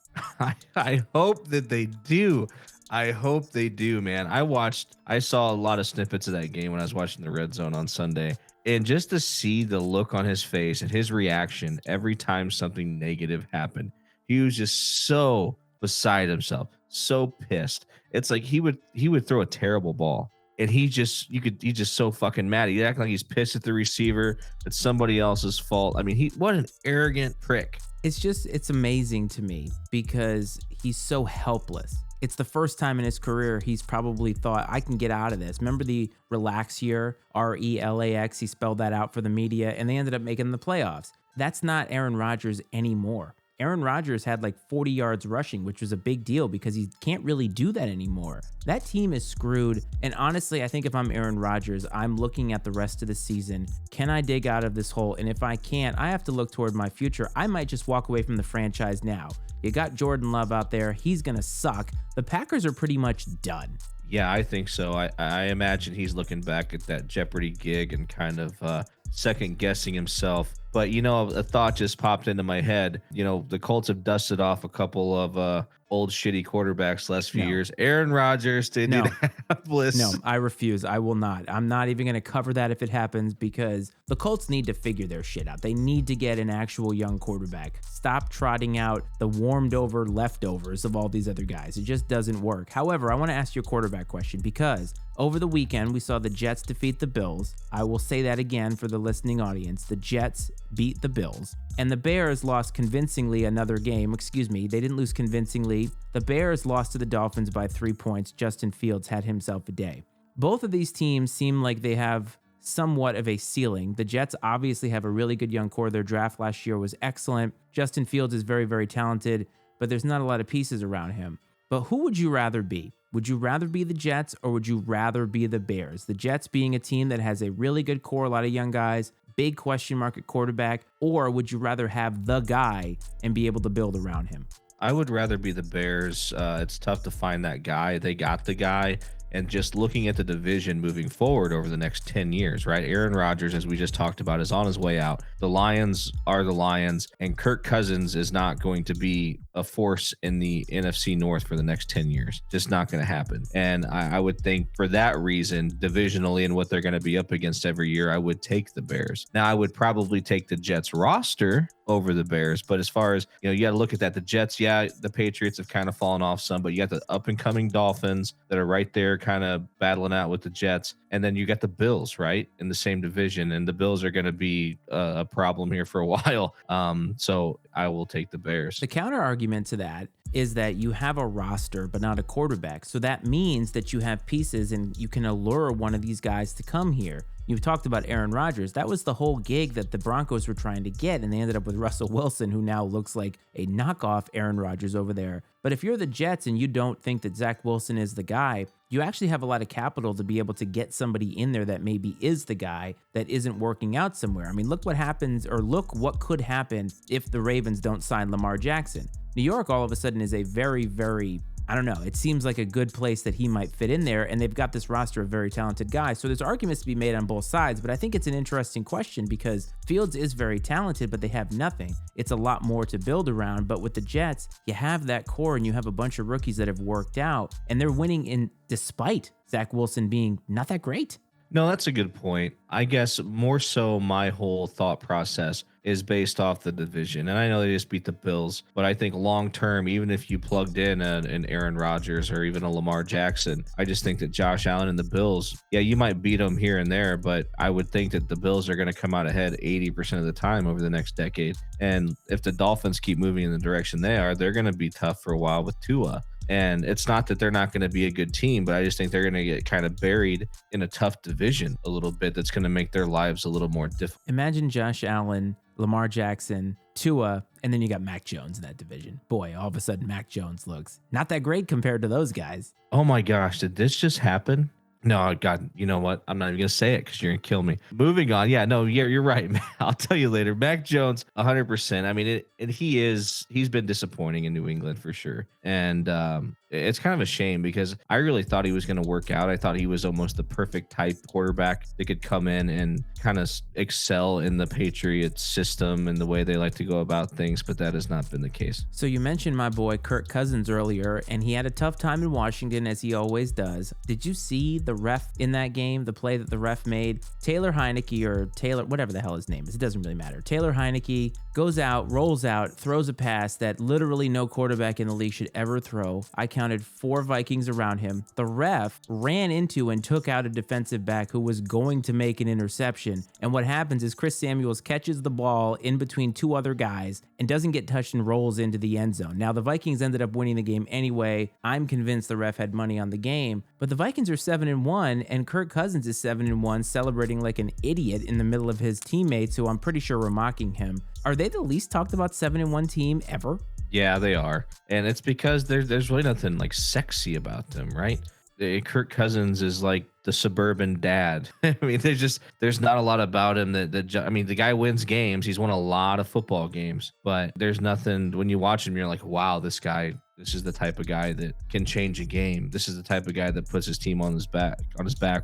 I hope that they do. I hope they do, man. I saw a lot of snippets of that game when I was watching the Red Zone on Sunday. And just to see the look on his face and his reaction every time something negative happened, he was just so beside himself, so pissed. It's like he would throw a terrible ball. And he's just so fucking mad. He act like he's pissed at the receiver. It's somebody else's fault. I mean, what an arrogant prick. It's amazing to me because he's so helpless. It's the first time in his career he's probably thought, I can get out of this. Remember the relax year, RELAX? He spelled that out for the media, and they ended up making the playoffs. That's not Aaron Rodgers anymore. Aaron Rodgers had like 40 yards rushing, which was a big deal because he can't really do that anymore. That team is screwed. And honestly, I think if I'm Aaron Rodgers, I'm looking at the rest of the season. Can I dig out of this hole? And if I can't, I have to look toward my future. I might just walk away from the franchise now. You got Jordan Love out there. He's going to suck. The Packers are pretty much done. Yeah, I think so. I imagine he's looking back at that Jeopardy gig and kind of second guessing himself. But, a thought just popped into my head. The Colts have dusted off a couple of old shitty quarterbacks last few years. Aaron Rodgers to Indianapolis. No, I refuse. I will not. I'm not even going to cover that if it happens because the Colts need to figure their shit out. They need to get an actual young quarterback. Stop trotting out the warmed over leftovers of all these other guys. It just doesn't work. However, I want to ask you a quarterback question because over the weekend, we saw the Jets defeat the Bills. I will say that again for the listening audience. The Jets beat the Bills. And the Bears lost convincingly another game. Excuse me, they didn't lose convincingly. The Bears lost to the Dolphins by 3 points. Justin Fields had himself a day. Both of these teams seem like they have somewhat of a ceiling. The Jets obviously have a really good young core. Their draft last year was excellent. Justin Fields is very, very talented, but there's not a lot of pieces around him. But who would you rather be? Would you rather be the Jets or would you rather be the Bears? The Jets being a team that has a really good core, a lot of young guys, big question mark at quarterback, or would you rather have the guy and be able to build around him? I would rather be the Bears. It's tough to find that guy. They got the guy. And just looking at the division moving forward over the next 10 years, right? Aaron Rodgers, as we just talked about, is on his way out. The Lions are the Lions, and Kirk Cousins is not going to be a force in the NFC North for the next 10 years. Just not going to happen. And I would think for that reason, divisionally and what they're going to be up against every year, I would take the Bears. Now, I would probably take the Jets roster over the Bears. But as far as, you got to look at that. The Jets, the Patriots have kind of fallen off some, but you got the up and coming Dolphins that are right there kind of battling out with the Jets. And then you got the Bills, right, in the same division. And the Bills are going to be a problem here for a while. So I will take the Bears. The counter argument to that is that you have a roster, but not a quarterback. So that means that you have pieces and you can allure one of these guys to come here. You've talked about Aaron Rodgers. That was the whole gig that the Broncos were trying to get, and they ended up with Russell Wilson, who now looks like a knockoff Aaron Rodgers over there. But if you're the Jets and you don't think that Zach Wilson is the guy, you actually have a lot of capital to be able to get somebody in there that maybe is the guy that isn't working out somewhere. I mean, look what happens, or look what could happen if the Ravens don't sign Lamar Jackson. New York all of a sudden is a very, very, I don't know, it seems like a good place that he might fit in there, and they've got this roster of very talented guys. So there's arguments to be made on both sides, but I think it's an interesting question because Fields is very talented, but they have nothing. It's a lot more to build around, but with the Jets, you have that core and you have a bunch of rookies that have worked out, and they're winning in despite Zach Wilson being not that great. No, that's a good point. I guess more so my whole thought process is based off the division. And I know they just beat the Bills, but I think long term, even if you plugged in an Aaron Rodgers or even a Lamar Jackson, I just think that Josh Allen and the Bills, yeah, you might beat them here and there, but I would think that the Bills are going to come out ahead 80% of the time over the next decade. And if the Dolphins keep moving in the direction they are, they're going to be tough for a while with Tua. And it's not that they're not going to be a good team, but I just think they're going to get kind of buried in a tough division a little bit. That's going to make their lives a little more difficult. Imagine Josh Allen, Lamar Jackson, Tua, and then you got Mac Jones in that division. Boy, all of a sudden Mac Jones looks not that great compared to those guys. Oh my gosh, did this just happen? No, God, you know what? I'm not even going to say it because you're going to kill me. Moving on. Yeah, no, you're right, man. I'll tell you later. Mac Jones, 100%. I mean, he's been disappointing in New England for sure. And it's kind of a shame because I really thought he was going to work out. I thought he was almost the perfect type quarterback that could come in and kind of excel in the Patriots system and the way they like to go about things, but that has not been the case. So you mentioned my boy Kirk Cousins earlier, and he had a tough time in Washington, as he always does. Did you see the ref in that game, the play that the ref made? Taylor Heineke, or Taylor, whatever the hell his name is, it doesn't really matter. Taylor Heineke goes out, rolls out, throws a pass that literally no quarterback in the league should ever throw. I counted 4 Vikings around him. The ref ran into and took out a defensive back who was going to make an interception. And what happens is Chris Samuels catches the ball in between 2 other guys and doesn't get touched and rolls into the end zone. Now, the Vikings ended up winning the game anyway. I'm convinced the ref had money on the game, but the Vikings are 7-1, and Kirk Cousins is 7-1, celebrating like an idiot in the middle of his teammates, who I'm pretty sure were mocking him. Are they the least talked about 7-1 team ever? Yeah, they are. And it's because there's really nothing like sexy about them, right? Kirk Cousins is like the suburban dad. I mean, there's not a lot about him I mean, the guy wins games. He's won a lot of football games, but there's nothing when you watch him, you're like, wow, this is the type of guy that can change a game. This is the type of guy that puts his team on his back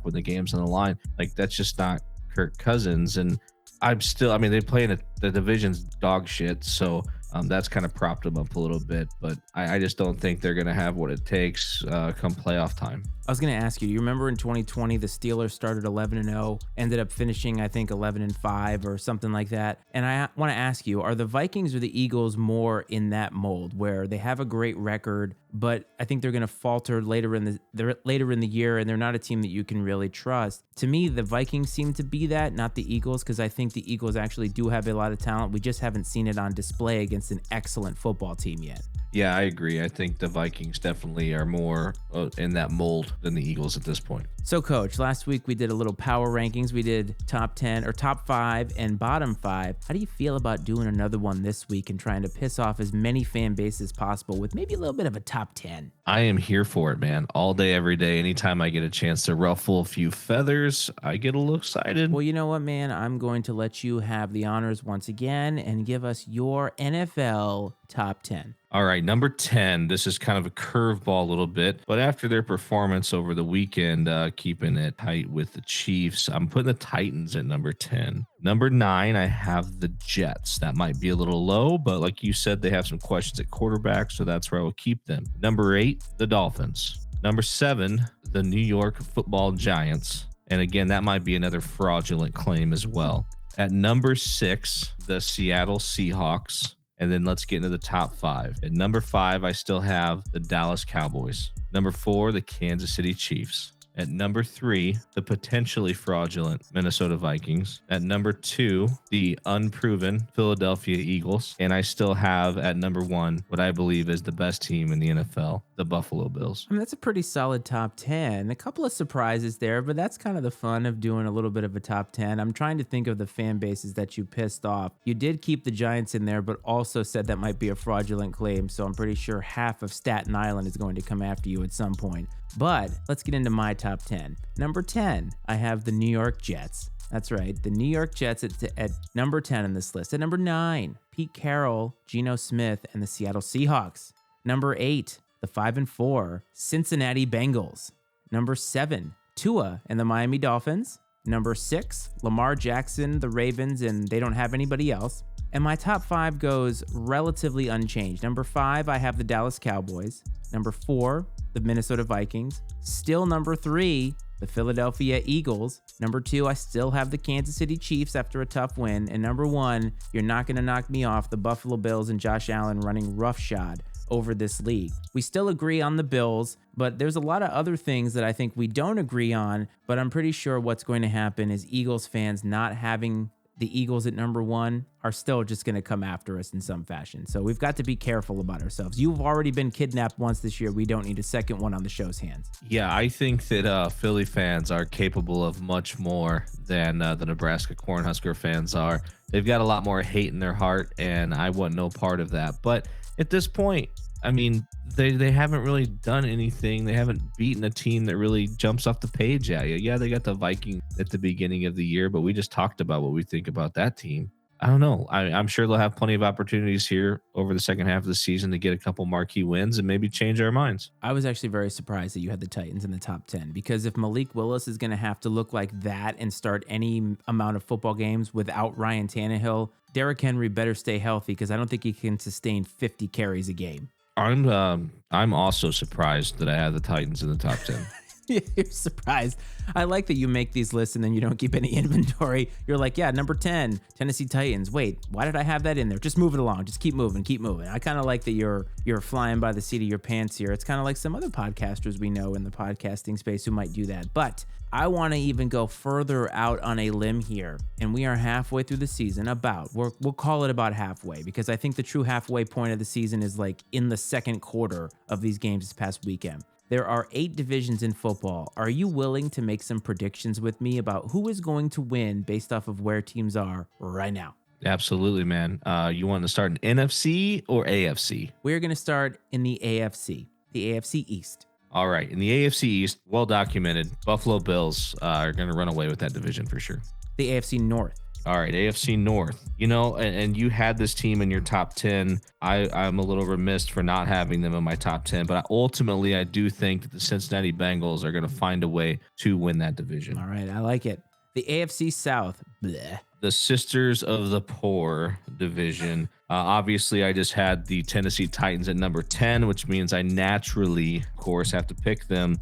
when the game's on the line. Like, that's just not Kirk Cousins. And they play in the division's dog shit. So that's kind of propped them up a little bit, but I just don't think they're going to have what it takes come playoff time. I was going to ask you, remember in 2020, the Steelers started 11-0, ended up finishing, I think, 11-5 or something like that. And I want to ask you, are the Vikings or the Eagles more in that mold where they have a great record, but I think they're going to falter later in the year, and they're not a team that you can really trust? To me, the Vikings seem to be that, not the Eagles, because I think the Eagles actually do have a lot of talent. We just haven't seen it on display against an excellent football team yet. Yeah, I agree. I think the Vikings definitely are more in that mold than the Eagles at this point. So, Coach, last week we did a little power rankings. We did top 10 or top 5 and bottom 5. How do you feel about doing another one this week and trying to piss off as many fan bases as possible with maybe a little bit of a top 10? I am here for it, man. All day, every day. Anytime I get a chance to ruffle a few feathers, I get a little excited. Well, you know what, man? I'm going to let you have the honors once again and give us your NFL top 10. All right, number 10. This is kind of a curveball a little bit, but after their performance over the weekend, keeping it tight with the Chiefs, I'm putting the Titans at number 10. Number 9, I have the Jets. That might be a little low, but like you said, they have some questions at quarterback, so that's where I will keep them. Number 8, the Dolphins. Number 7, the New York Football Giants. And again, that might be another fraudulent claim as well. At number 6, the Seattle Seahawks. And then let's get into the top 5. At number 5, I still have the Dallas Cowboys. Number 4, the Kansas City Chiefs. At number 3, the potentially fraudulent Minnesota Vikings. At number 2, the unproven Philadelphia Eagles. And I still have at number 1 what I believe is the best team in the NFL, the Buffalo Bills. I mean, that's a pretty solid top 10. A couple of surprises there, but that's kind of the fun of doing a little bit of a top 10. I'm trying to think of the fan bases that you pissed off. You did keep the Giants in there, but also said that might be a fraudulent claim. So I'm pretty sure half of Staten Island is going to come after you at some point. But let's get into my top 10. Number 10, I have the New York Jets. That's right, the New York Jets at number 10 on this list. At number 9, Pete Carroll, Geno Smith, and the Seattle Seahawks. Number 8, the 5-4 Cincinnati Bengals. Number 7, Tua and the Miami Dolphins. Number 6, Lamar Jackson, the Ravens, and they don't have anybody else. And my top 5 goes relatively unchanged. Number 5, I have the Dallas Cowboys. Number 4, the Minnesota Vikings. Still number 3, the Philadelphia Eagles. Number 2, I still have the Kansas City Chiefs after a tough win. And number 1, you're not going to knock me off, the Buffalo Bills and Josh Allen running roughshod over this league. We still agree on the Bills, but there's a lot of other things that I think we don't agree on, but I'm pretty sure what's going to happen is Eagles fans not having the Eagles at number 1 are still just going to come after us in some fashion. So we've got to be careful about ourselves. You've already been kidnapped once this year. We don't need a second one on the show's hands. Yeah, I think that Philly fans are capable of much more than the Nebraska Cornhusker fans are. They've got a lot more hate in their heart, and I want no part of that. But at this point, I mean, they haven't really done anything. They haven't beaten a team that really jumps off the page at you. Yeah, they got the Vikings at the beginning of the year, but we just talked about what we think about that team. I don't know. I'm sure they'll have plenty of opportunities here over the second half of the season to get a couple marquee wins and maybe change our minds. I was actually very surprised that you had the Titans in the top 10, because if Malik Willis is going to have to look like that and start any amount of football games without Ryan Tannehill, Derrick Henry better stay healthy, because I don't think he can sustain 50 carries a game. I'm also surprised that I have the Titans in the top 10. You're surprised. I like that you make these lists and then you don't keep any inventory. You're like, yeah, number 10, Tennessee Titans. Wait, why did I have that in there? Just move it along. Just keep moving. I kind of like that you're flying by the seat of your pants here. It's kind of like some other podcasters we know in the podcasting space who might do that. But I want to even go further out on a limb here. And we are halfway through the season, we'll call it about halfway, because I think the true halfway point of the season is like in the second quarter of these games this past weekend. There are 8 divisions in football. Are you willing to make some predictions with me about who is going to win based off of where teams are right now? Absolutely, man. You want to start in NFC or AFC? We're going to start in the AFC East. All right. In the AFC East, well documented, Buffalo Bills are going to run away with that division for sure. The AFC North. All right, AFC North. You know, and you had this team in your top 10. I'm a little remiss for not having them in my top 10, but ultimately I do think that the Cincinnati Bengals are going to find a way to win that division. All right, I like it. The AFC South. Bleh. The Sisters of the Poor division. Obviously, I just had the Tennessee Titans at number 10, which means I naturally, of course, have to pick them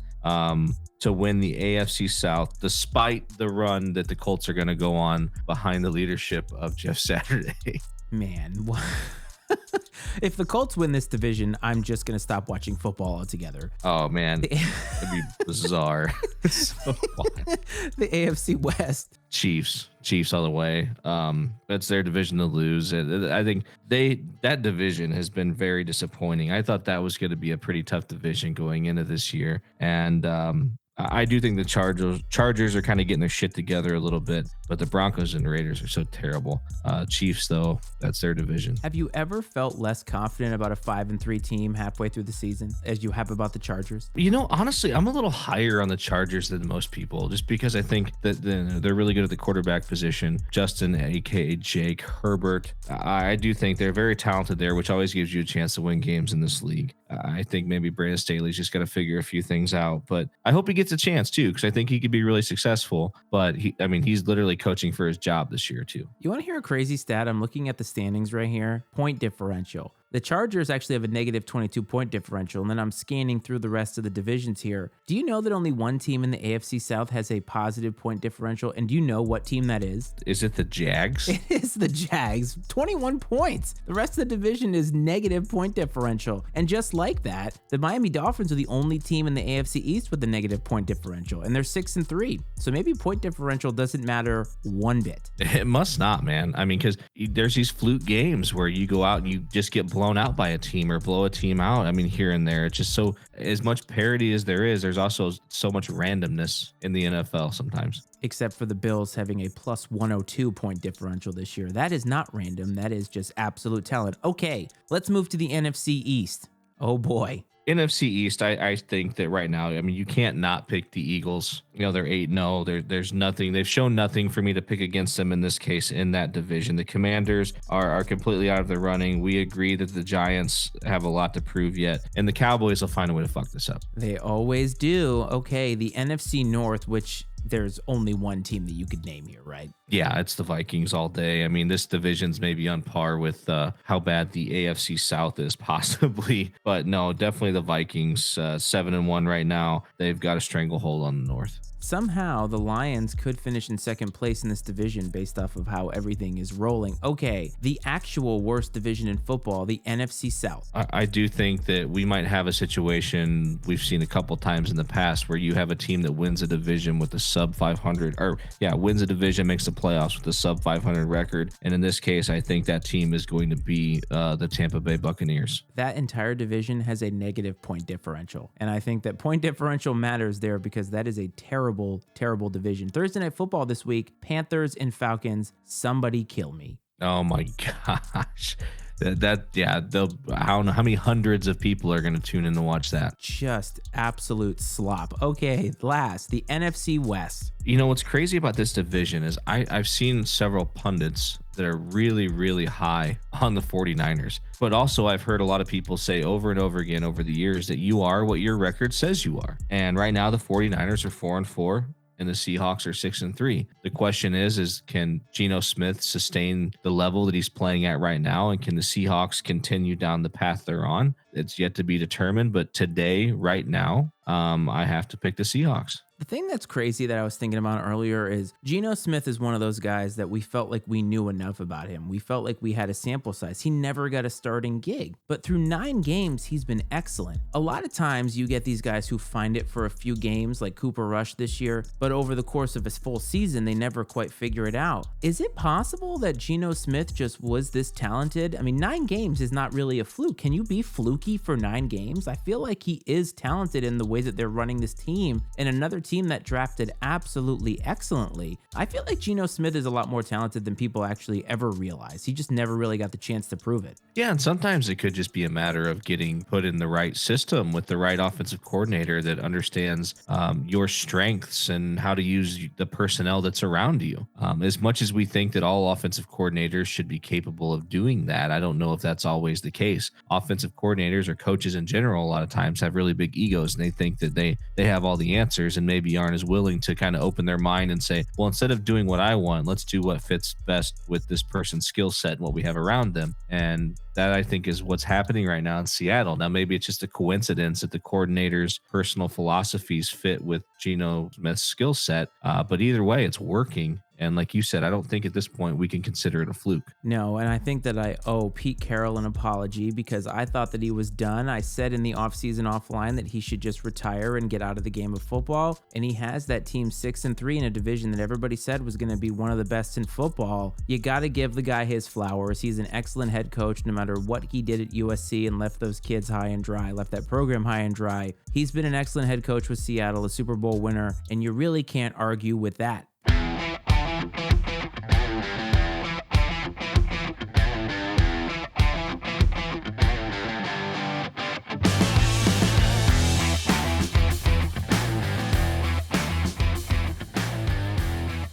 to win the AFC South, despite the run that the Colts are going to go on behind the leadership of Jeff Saturday. Man, if the Colts win this division, I'm just going to stop watching football altogether. Oh, man. It'd be bizarre. So the AFC West. Chiefs all the way. That's their division to lose. I think that division has been very disappointing. I thought that was going to be a pretty tough division going into this year. And I do think the Chargers are kind of getting their shit together a little bit, but the Broncos and Raiders are so terrible. Chiefs, though, that's their division. Have you ever felt less confident about a 5-3 team halfway through the season as you have about the Chargers? You know, honestly, I'm a little higher on the Chargers than most people, just because I think that they're really good at the quarterback position. Justin, aka Jake Herbert, I do think they're very talented there, which always gives you a chance to win games in this league. I think maybe Brandon Staley's just got to figure a few things out, but I hope he gets a chance too, because I think he could be really successful. But he's literally coaching for his job this year too. You want to hear a crazy stat? I'm looking at the standings right here. Point differential. The Chargers actually have a negative 22 point differential, and then I'm scanning through the rest of the divisions here. Do you know that only one team in the AFC South has a positive point differential? And do you know what team that is? Is it the Jags? It is the Jags. 21 points. The rest of the division is negative point differential. And just like that, the Miami Dolphins are the only team in the AFC East with a negative point differential, and they're 6-3. So maybe point differential doesn't matter one bit. It must not, man. I mean, because there's these fluke games where you go out and you just get blown out by a team or blow a team out. I mean, here and there, it's just so, as much parity as there is, there's also so much randomness in the NFL sometimes. Except for the Bills having a plus 102 point differential this year. That is not random. That is just absolute talent. Okay, let's move to the NFC East. Oh boy. NFC East, I think that right now, I mean, you can't not pick the Eagles. You know, they're 8-0. There's nothing. They've shown nothing for me to pick against them in this case in that division. The Commanders are completely out of the running. We agree that the Giants have a lot to prove yet, and the Cowboys will find a way to fuck this up. They always do. Okay, the NFC North, which there's only one team that you could name here, right? Yeah, it's the Vikings all day. I mean, this division's maybe on par with how bad the AFC South is possibly, but no, definitely the Vikings, 7-1 right now. They've got a stranglehold on the North. Somehow, the Lions could finish in second place in this division based off of how everything is rolling. Okay, the actual worst division in football, the NFC South. I do think that we might have a situation we've seen a couple times in the past where you have a team that wins a division with a sub 500, wins a division, makes the playoffs with a sub 500 record. And in this case, I think that team is going to be the Tampa Bay Buccaneers. That entire division has a negative point differential. And I think that point differential matters there because that is a terrible, terrible division. Thursday Night Football this week, Panthers and Falcons. Somebody kill me. Oh my gosh. I don't know how many hundreds of people are going to tune in to watch that. Just absolute slop. Okay, last, the NFC West. You know, what's crazy about this division is I've seen several pundits that are really, really high on the 49ers. But also I've heard a lot of people say over and over again over the years that you are what your record says you are. And right now the 49ers are 4-4. And the Seahawks are 6-3. The question is can Geno Smith sustain the level that he's playing at right now? And can the Seahawks continue down the path they're on? It's yet to be determined. But today, right now, I have to pick the Seahawks. The thing that's crazy that I was thinking about earlier is Geno Smith is one of those guys that we felt like we knew enough about him. We felt like we had a sample size. He never got a starting gig, but through 9 games, he's been excellent. A lot of times you get these guys who find it for a few games like Cooper Rush this year, but over the course of his full season, they never quite figure it out. Is it possible that Geno Smith just was this talented? I mean, 9 games is not really a fluke. Can you be fluky for 9 games? I feel like he is talented in the way that they're running this team, and another team that drafted absolutely excellently. I feel like Geno Smith is a lot more talented than people actually ever realize. He just never really got the chance to prove it. Yeah, and sometimes it could just be a matter of getting put in the right system with the right offensive coordinator that understands your strengths and how to use the personnel that's around you. As much as we think that all offensive coordinators should be capable of doing that, I don't know if that's always the case. Offensive coordinators or coaches in general a lot of times have really big egos, and they think that they have all the answers and maybe aren't as willing to kind of open their mind and say, well, instead of doing what I want, let's do what fits best with this person's skill set and what we have around them. And that, I think, is what's happening right now in Seattle. Now, maybe it's just a coincidence that the coordinator's personal philosophies fit with Geno Smith's skill set, but either way, it's working. And like you said, I don't think at this point we can consider it a fluke. No, and I think that I owe Pete Carroll an apology because I thought that he was done. I said in the offseason offline that he should just retire and get out of the game of football. And he has that team 6-3 in a division that everybody said was going to be one of the best in football. You got to give the guy his flowers. He's an excellent head coach no matter what he did at USC and left those kids high and dry, left that program high and dry. He's been an excellent head coach with Seattle, a Super Bowl winner, and you really can't argue with that.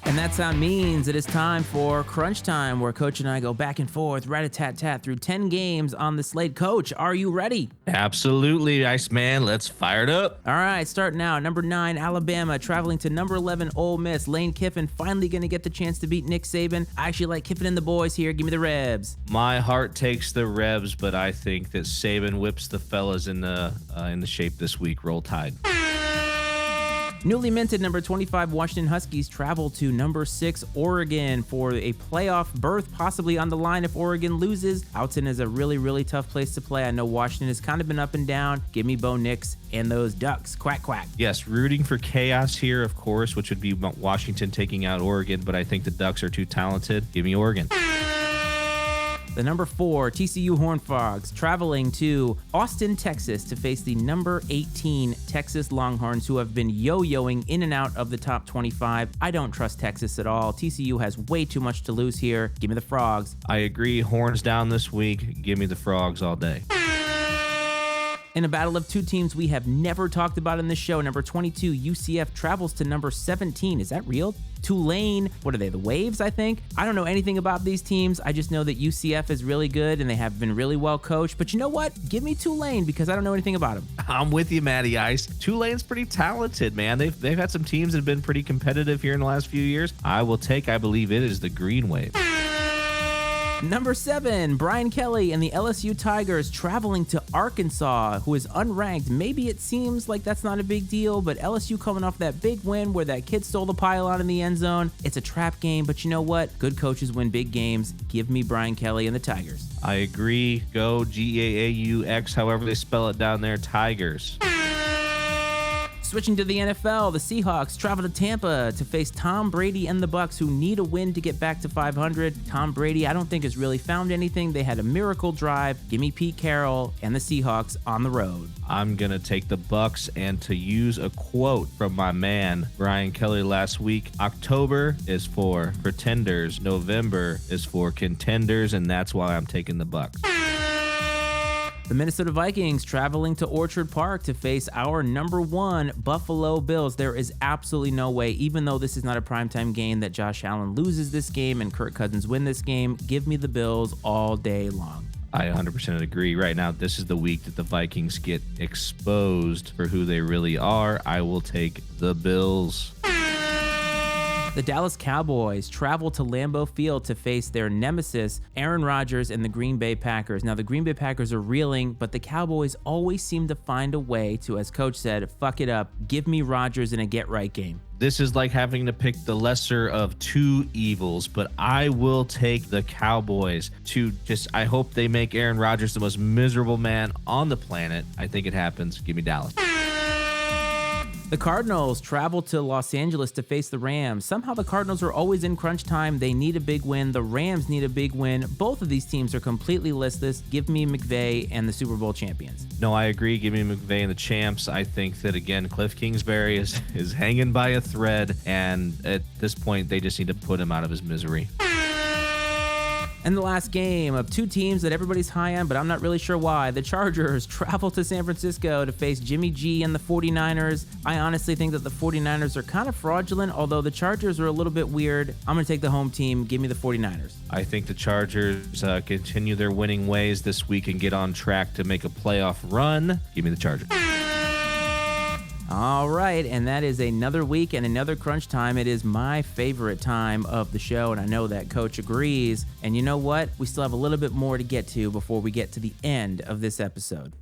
And that sound means it is time for Crunch Time, where Coach and I go back and forth, rat-a-tat-tat, through 10 games on the slate. Coach, are you ready? Absolutely, Iceman. Let's fire it up. All right, starting now. Number 9, Alabama, traveling to number 11, Ole Miss. Lane Kiffin finally going to get the chance to beat Nick Saban. I actually like Kiffin and the boys here. Give me the Rebs. My heart takes the Rebs, but I think that Saban whips the fellas in the shape this week. Roll Tide. Newly minted number 25 Washington Huskies travel to number 6 Oregon for a playoff berth, possibly on the line if Oregon loses. Houghton is a really, really tough place to play. I know Washington has kind of been up and down. Give me Bo Nix and those Ducks. Quack, quack. Yes, rooting for chaos here, of course, which would be Washington taking out Oregon, but I think the Ducks are too talented. Give me Oregon. The number 4 TCU Horned Frogs traveling to Austin, Texas to face the number 18 Texas Longhorns, who have been yo-yoing in and out of the top 25. I don't trust Texas at all. TCU has way too much to lose here. Give me the Frogs. I agree. Horns down this week. Give me the Frogs all day. In a battle of two teams we have never talked about in this show, number 22 UCF travels to number 17. Is that real? Tulane, what are they, the Waves, I think? I don't know anything about these teams. I just know that UCF is really good and they have been really well coached. But you know what? Give me Tulane because I don't know anything about them. I'm with you, Matty Ice. Tulane's pretty talented, man. They've had some teams that have been pretty competitive here in the last few years. I believe it is the Green Wave. Number 7, Brian Kelly and the LSU Tigers traveling to Arkansas, who is unranked. Maybe it seems like that's not a big deal, but LSU coming off that big win where that kid stole the pylon in the end zone. It's a trap game, but you know what? Good coaches win big games. Give me Brian Kelly and the Tigers. I agree. Go Gaaux, however they spell it down there, Tigers. Switching to the NFL, the Seahawks travel to Tampa to face Tom Brady and the Bucs, who need a win to get back to 500. Tom Brady, I don't think, has really found anything. They had a miracle drive. Give me Pete Carroll and the Seahawks on the road. I'm going to take the Bucs, and to use a quote from my man Brian Kelly last week, October is for pretenders, November is for contenders, and that's why I'm taking the Bucs. The Minnesota Vikings traveling to Orchard Park to face our number 1 Buffalo Bills. There is absolutely no way, even though this is not a primetime game, that Josh Allen loses this game and Kirk Cousins win this game. Give me the Bills all day long. I 100% agree. Right now, this is the week that the Vikings get exposed for who they really are. I will take the Bills. The Dallas Cowboys travel to Lambeau Field to face their nemesis, Aaron Rodgers and the Green Bay Packers. Now, the Green Bay Packers are reeling, but the Cowboys always seem to find a way to, as Coach said, fuck it up. Give me Rodgers in a get-right game. This is like having to pick the lesser of two evils, but I will take the Cowboys I hope they make Aaron Rodgers the most miserable man on the planet. I think it happens. Give me Dallas. The Cardinals travel to Los Angeles to face the Rams. Somehow the Cardinals are always in crunch time. They need a big win. The Rams need a big win. Both of these teams are completely listless. Give me McVay and the Super Bowl champions. No, I agree. Give me McVay and the champs. I think that, again, Cliff Kingsbury is hanging by a thread, and at this point, they just need to put him out of his misery. And the last game of two teams that everybody's high on, but I'm not really sure why. The Chargers travel to San Francisco to face Jimmy G and the 49ers. I honestly think that the 49ers are kind of fraudulent, although the Chargers are a little bit weird. I'm going to take the home team. Give me the 49ers. I think the Chargers continue their winning ways this week and get on track to make a playoff run. Give me the Chargers. All right, and that is another week and another crunch time. It is my favorite time of the show, and I know that Coach agrees. And you know what? We still have a little bit more to get to before we get to the end of this episode.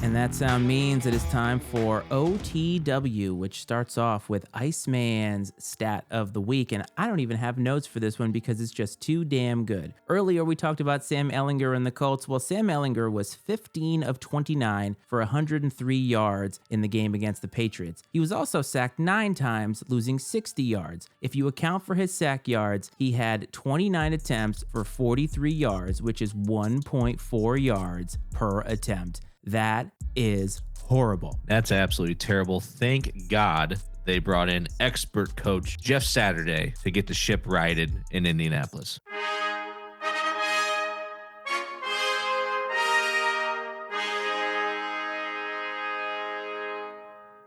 And that sound means it is time for OTW, which starts off with Iceman's stat of the week. And I don't even have notes for this one because it's just too damn good. Earlier, we talked about Sam Ehlinger and the Colts. Well, Sam Ehlinger was 15 of 29 for 103 yards in the game against the Patriots. He was also sacked 9 times, losing 60 yards. If you account for his sack yards, he had 29 attempts for 43 yards, which is 1.4 yards per attempt. That is horrible. That's absolutely terrible. Thank God they brought in expert coach Jeff Saturday to get the ship righted in Indianapolis.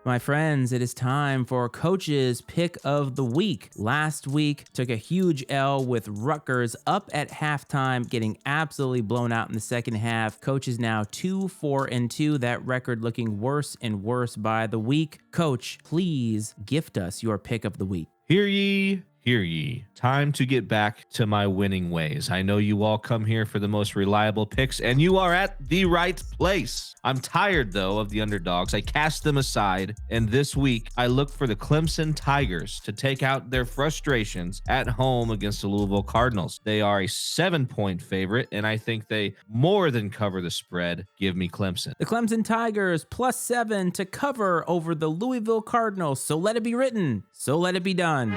My friends, it is time for Coach's Pick of the Week. Last week, took a huge L with Rutgers up at halftime, getting absolutely blown out in the second half. Coach is now 2-4-2. That record looking worse and worse by the week. Coach, please gift us your Pick of the Week. Hear ye, hear ye. Time to get back to my winning ways. I know you all come here for the most reliable picks, and you are at the right place. I'm tired, though, of the underdogs. I cast them aside, and this week, I look for the Clemson Tigers to take out their frustrations at home against the Louisville Cardinals. They are a 7-point favorite, and I think they more than cover the spread. Give me Clemson. The Clemson Tigers +7 to cover over the Louisville Cardinals. So let it be written. So let it be done.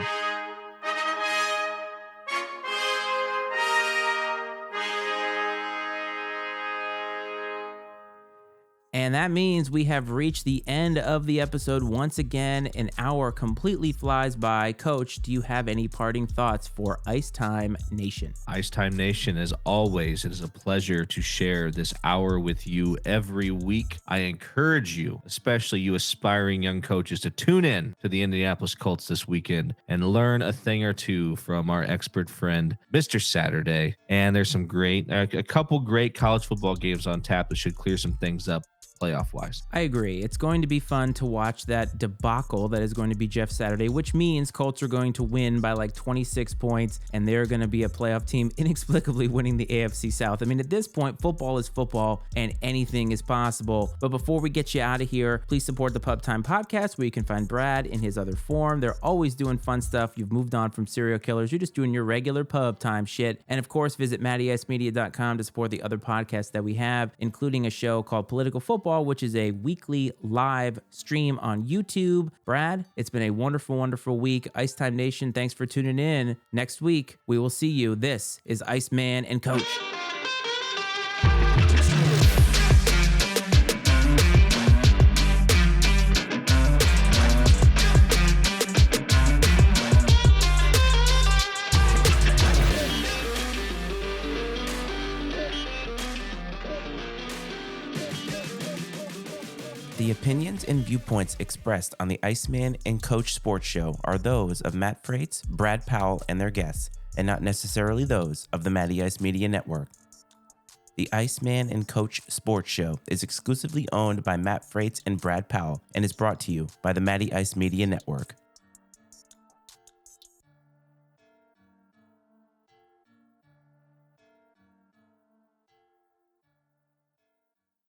And that means we have reached the end of the episode once again. An hour completely flies by. Coach, do you have any parting thoughts for Ice Time Nation? Ice Time Nation, as always, it is a pleasure to share this hour with you every week. I encourage you, especially you aspiring young coaches, to tune in to the Indianapolis Colts this weekend and learn a thing or two from our expert friend, Mr. Saturday. And there's some a couple great college football games on tap that should clear some things up playoff-wise. I agree. It's going to be fun to watch that debacle that is going to be Jeff Saturday, which means Colts are going to win by like 26 points, and they're going to be a playoff team inexplicably winning the AFC South. I mean, at this point, football is football, and anything is possible. But before we get you out of here, please support the Pub Time Podcast, where you can find Brad in his other form. They're always doing fun stuff. You've moved on from serial killers. You're just doing your regular pub time shit. And of course, visit MattyIceMedia.com to support the other podcasts that we have, including a show called Political Football, which is a weekly live stream on YouTube. Brad, it's been a wonderful, wonderful week. Ice Time Nation, thanks for tuning in. Next week, we will see you. This is Iceman and Coach. The opinions and viewpoints expressed on the Iceman and Coach Sports Show are those of Matt Frates, Brad Powell, and their guests, and not necessarily those of the Matty Ice Media Network. The Iceman and Coach Sports Show is exclusively owned by Matt Frates and Brad Powell and is brought to you by the Matty Ice Media Network.